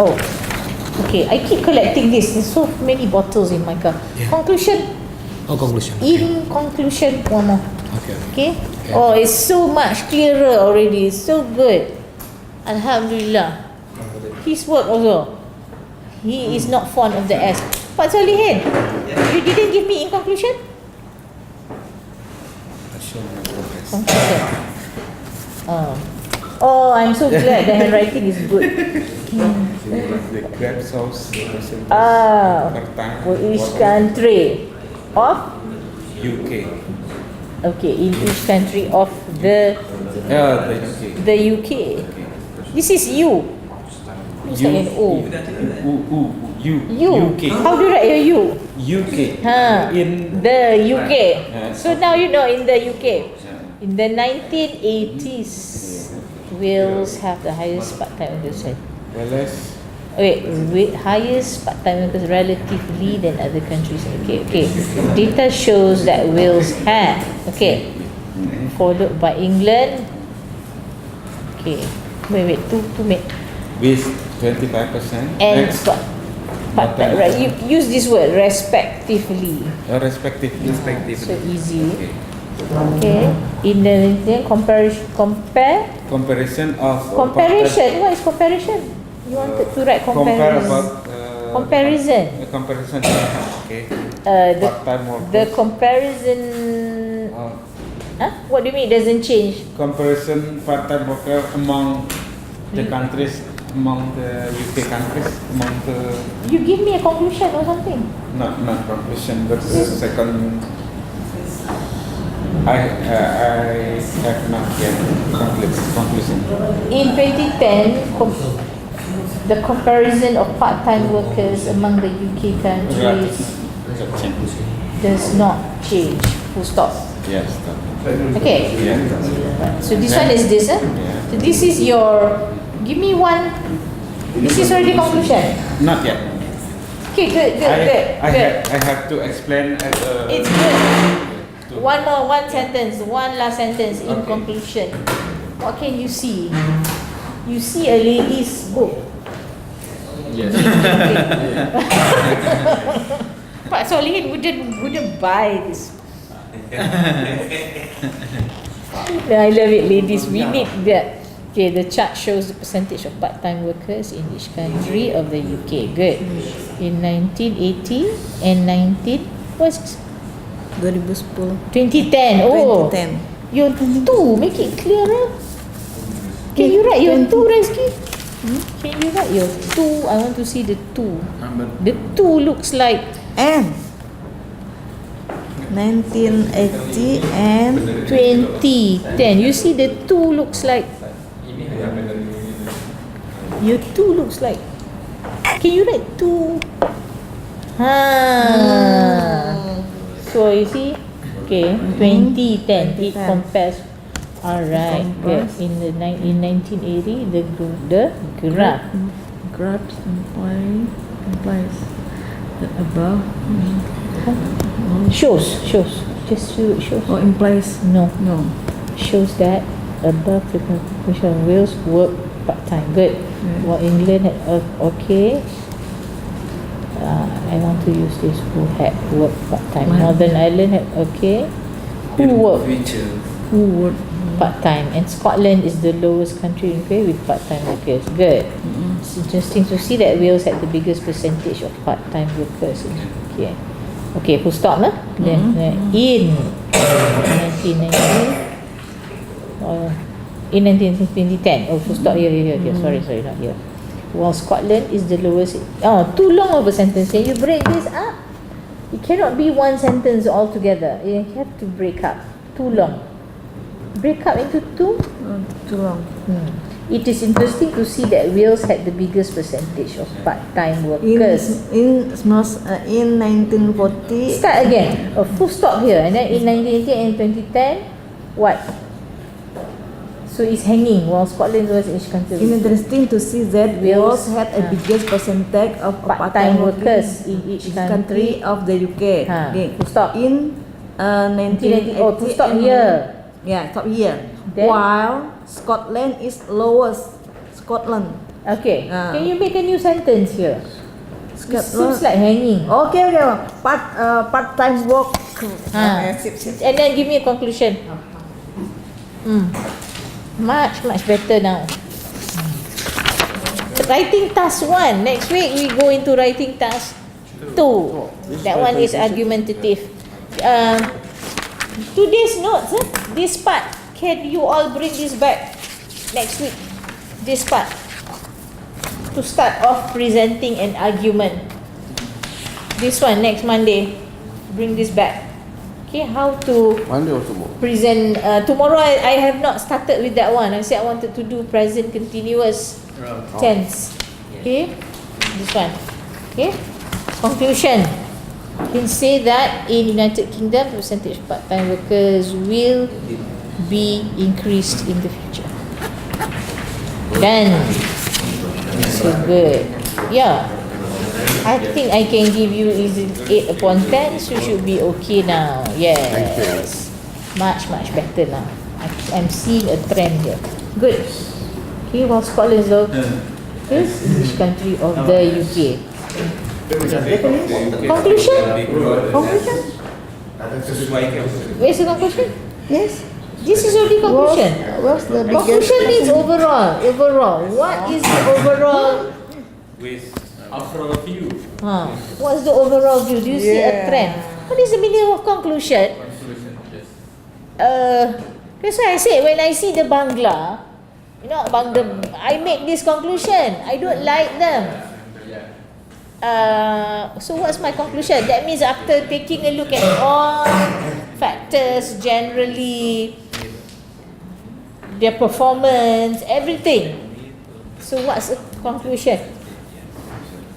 Okay, I keep collecting this. There's so many bottles in my car. Yeah. Conclusion. Conclusion. In conclusion, one more. Okay. Okay. It's so much clearer already. It's so good. Alhamdulillah. His work also. He is not fond of the S. Pak Solihin, you didn't give me in conclusion? Conclusion. I'm so glad the handwriting is good. The graph shows For each country of UK. Okay, in each country of the UK. This is U. Looks like an O. U. UK. How do you write your U? UK. In the UK. So now you know in the UK. In the 1980s, Wales have the highest part-time workers. Highest part-time workers relatively than other countries. Okay. Data shows that Wales have. Okay. Followed by England. Okay. Wait. Two minutes. With 25%. And part-time. Right. You use this word respectively. Respectively. So easy. Okay. In the comparison. Comparison of. Comparison. What is comparison? You wanted to write comparison. Comparison. Comparison. Okay. Part-time workers. The comparison. What do you mean? It doesn't change. Comparison part-time worker among the countries, among the UK countries, among the. You give me a conclusion or something. Not conclusion, but the second. I have not yet conclusion. In 2010, the comparison of part-time workers among the UK countries does not change. Full stop. Yes. Okay. Yeah. Right. So this one is this. Yeah. So this is your. Give me one. This is already conclusion. Not yet. Okay. Good. I have to explain at. It's good. One sentence, one last sentence in conclusion. What can you see? You see a lady's book. Yes. Pak Solihin wouldn't buy this. I love it, ladies. We need that. Okay, the chart shows the percentage of part-time workers in each country of the UK. Good. In 1980 and What's 2010. 2010? Oh, 2010. your two, make it clearer. Can you write your two, Reski? Can you write your two? I want to see the two. Number The two looks like And 1980 and 2010. You see the two looks like, your two looks like, can you write two? So you see, okay, 2010 it 2010. compares. Alright, good. Compares. In 1980 the graph graphs implies the above shows just shows. or implies No, no. shows that above the conclusion Wales work part time. Good. While England had okay. I want to use this. Who had work part time? Northern Ireland had okay. Who worked? Who worked part time? And Scotland is the lowest country in UK with part time workers. Good. It's interesting to see that Wales had the biggest percentage of part time workers. Okay. Okay, full stop lah. Then in 1990 in 2010. Oh, full stop here. Sorry, not here. While Scotland is the lowest. Oh, too long of a sentence. Can you break this up? It cannot be one sentence altogether. You have to break up. Too long. Break up into two. Too long. It is interesting to see that Wales had the biggest percentage of part-time workers. In 1940. Start again. A full stop here, and then in 1980 and 2010, what? So it's hanging while Scotland was each country. It's interesting to see that Wales, Wales had a biggest percentage of part-time workers in each country of the UK. Okay, full stop. In 1980. Oh, full stop here. Yeah, stop here. Then? While Scotland is lowest. Scotland. Okay. Can you make a new sentence here? It seems like hanging. Okay. Part-time work. And then give me a conclusion. Much better now. Writing task 1. Next week we go into writing task 2. That one is argumentative. Today's notes, this part, can you all bring this back next week? This part, to start off presenting an argument. This one next Monday, bring this back. Okay, how to Monday or tomorrow? present. Tomorrow I have not started with that one. I said I wanted to do present continuous tense. Okay, this one. Okay, conclusion. You can say that in United Kingdom percentage of part-time workers will be increased in the future. Done. So good. Yeah, I think I can give you easy 8 upon 10, so should be okay now. Yes, much better now. I'm seeing a trend here. Good. Okay, while Scotland is the English country of the UK. Conclusion? Where's the conclusion? Yes. This is only conclusion. What's the biggest? Conclusion means overall. What is the overall? with overall view. What's the overall view? Do you see a trend? What is the meaning of conclusion? Conclusion, yes. That's why I say when I see the Bangla, I make this conclusion. I don't like them. So what's my conclusion? That means after taking a look at all factors, generally their performance, everything. So what's the conclusion?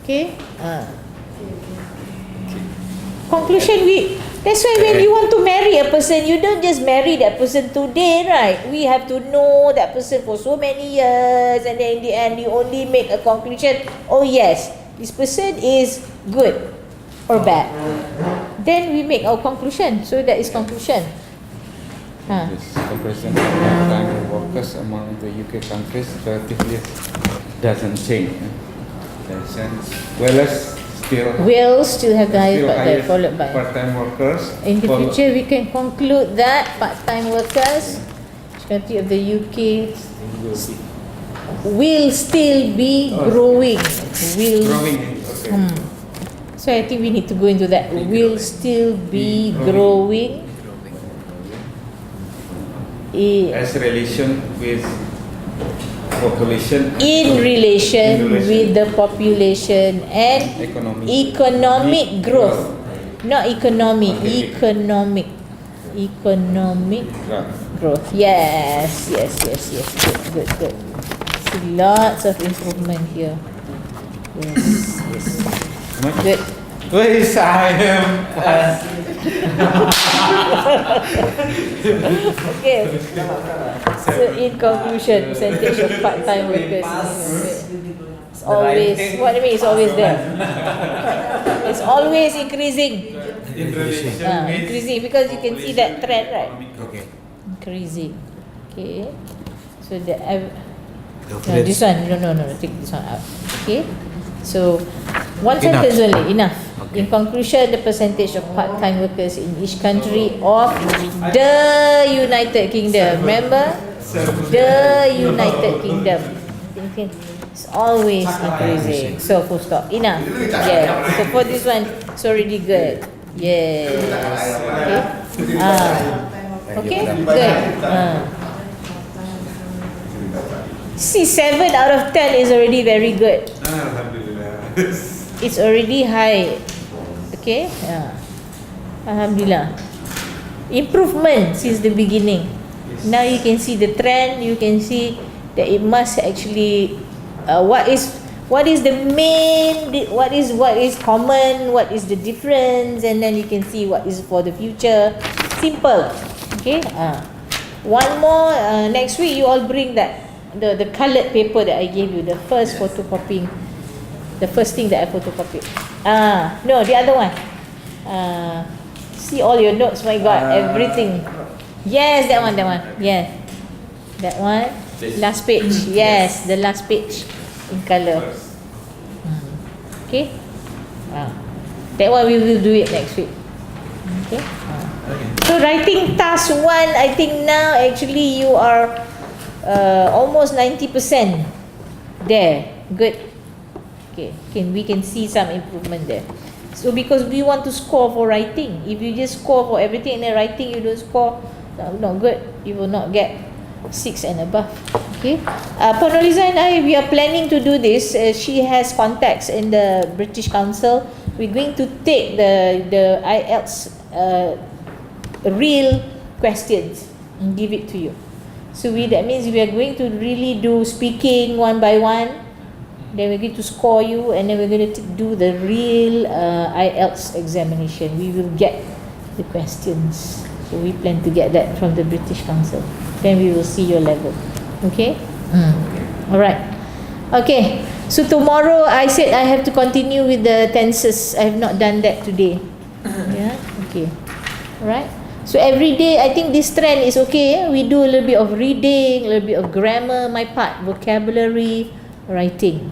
Okay. Conclusion, that's why when you want to marry a person, you don't just marry that person today, right? We have to know that person for so many years, and then in the end you only make a conclusion. Oh yes, this person is good or bad. Then we make our conclusion. So that is conclusion. This comparison of part-time workers among the UK countries relatively doesn't change. In sense, Wales still have the highest part-time, followed by. part-time workers. In the future, we can conclude that part-time workers, country of the UK, will still be growing. Growing. Okay. So I think we need to go into that. Will still be growing. As relation with population. In relation with the population and economic growth. Not economy, Okay. economic growth. Yes. Good. See lots of improvement here. Yes. Good. Where is I am? Okay. So in conclusion, percentage of part-time workers it's always, what do you mean it's always there? It's always increasing. In relation Increasing because you can see that trend, right? Okay. Increasing. Okay. So the Go for no, it. this one, no, take this one out. Okay. So one Enough. sentence only, enough. Okay. In conclusion, the percentage of part-time workers in each country of the United Kingdom. Remember? The United Kingdom. It's always increasing. So full stop. Enough. Yeah. So for this one, it's already good. Yes. Okay. Okay. Good. See, 7 out of 10 is already very good. It's already high. Okay. Alhamdulillah. Improvement since the beginning. Now you can see the trend. You can see that it must actually. What is the main? What is common? What is the difference? And then you can see what is for the future. Simple. Okay. One more. Next week you all bring that the coloured paper that I gave you. The first photocopying. The first thing that I photocopied. No, the other one. See all your notes, my God, everything. Yes, that one. Yeah. That one. Last page. Yes, the last page in colour. Okay. That one we will do it next week. Okay. So writing task 1, I think now actually you are almost 90% there. Good. Okay, we can see some improvement there. So because we want to score for writing, if you just score for everything and then writing you don't score, not good. You will not get 6 and above. Okay. Ponoliza and I, we are planning to do this. She has contacts in the British Council. We're going to take the IELTS real questions and give it to you. So that means we are going to really do speaking one by one. Then we're going to score you, and then we're going to do the real IELTS examination. We will get the questions. So we plan to get that from the British Council. Then we will see your level. Okay? Alright. Okay. So tomorrow I said I have to continue with the tenses. I have not done that today. Yeah? Okay. Alright. So every day, I think this trend is okay. We do a little bit of reading, a little bit of grammar, my part, vocabulary, writing.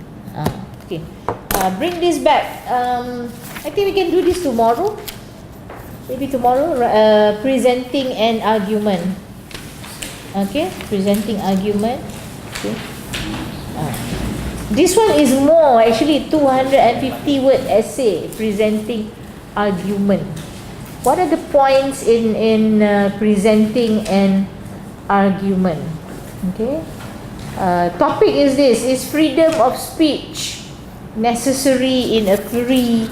Okay. Bring this back. I think we can do this tomorrow. Maybe tomorrow. Presenting an argument. Okay. Presenting argument. Okay. This one is more actually 250 word essay. Presenting argument. What are the points in presenting an argument? Okay. Topic is this: is freedom of speech necessary in a free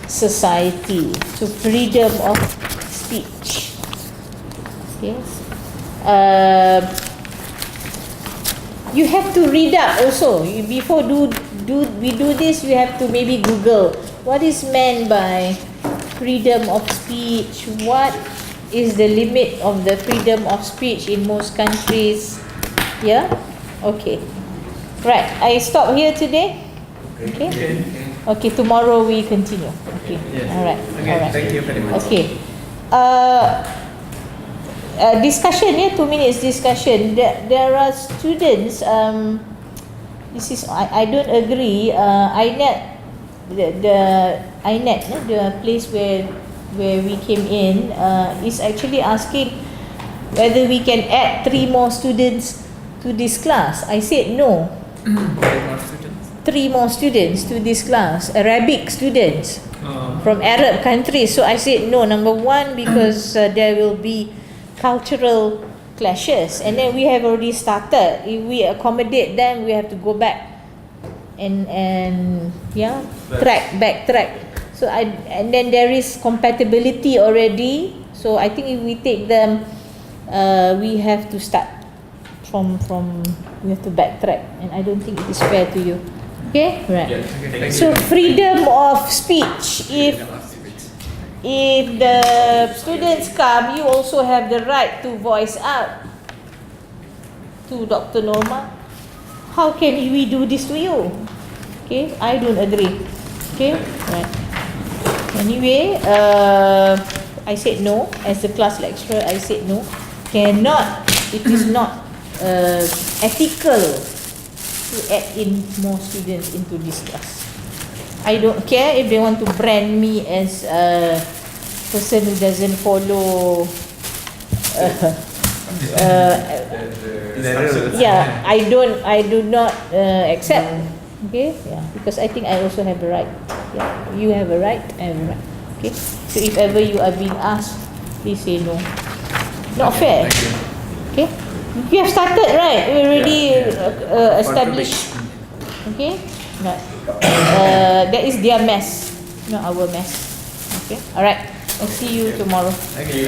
society? So freedom of speech. Okay. You have to read up also. Before we do this, you have to maybe Google what is meant by freedom of speech. What is the limit of the freedom of speech in most countries? Yeah. Okay. Right. I stop here today. Okay. Okay. Tomorrow we continue. Okay. All right. Okay. Thank you very much. Okay. Discussion. 2 minutes discussion. There are students. This is I don't agree. INET. The INET. The place where we came in is actually asking whether we can add 3 more students to this class. I said no. 3 more students to this class. Arabic students. from Arab countries. So I said no. Number one, because there will be cultural clashes, and then we have already started. If we accommodate them, we have to go back and yeah, backtrack. So and then there is compatibility already. So I think if we take them, we have to start from we have to backtrack, and I don't think it is fair to you. Okay, right. So freedom of speech. If the students come, you also have the right to voice out to Dr. Norma. How can we do this to you? Okay, I don't agree. Okay, right. Anyway, I said no. As a class lecturer, I said no. Cannot. It is not ethical to add in more students into this class. I don't care if they want to brand me as a person who doesn't follow. Yeah, I do not accept. Okay, yeah, because I think I also have a right. Yeah, you have a right, I have a right. Okay, so if ever you are being asked, please say no. Not fair. Okay, we have started, right? We already established. Okay, right. That is their mess, not our mess. Okay, all right. I'll see you tomorrow. Thank you.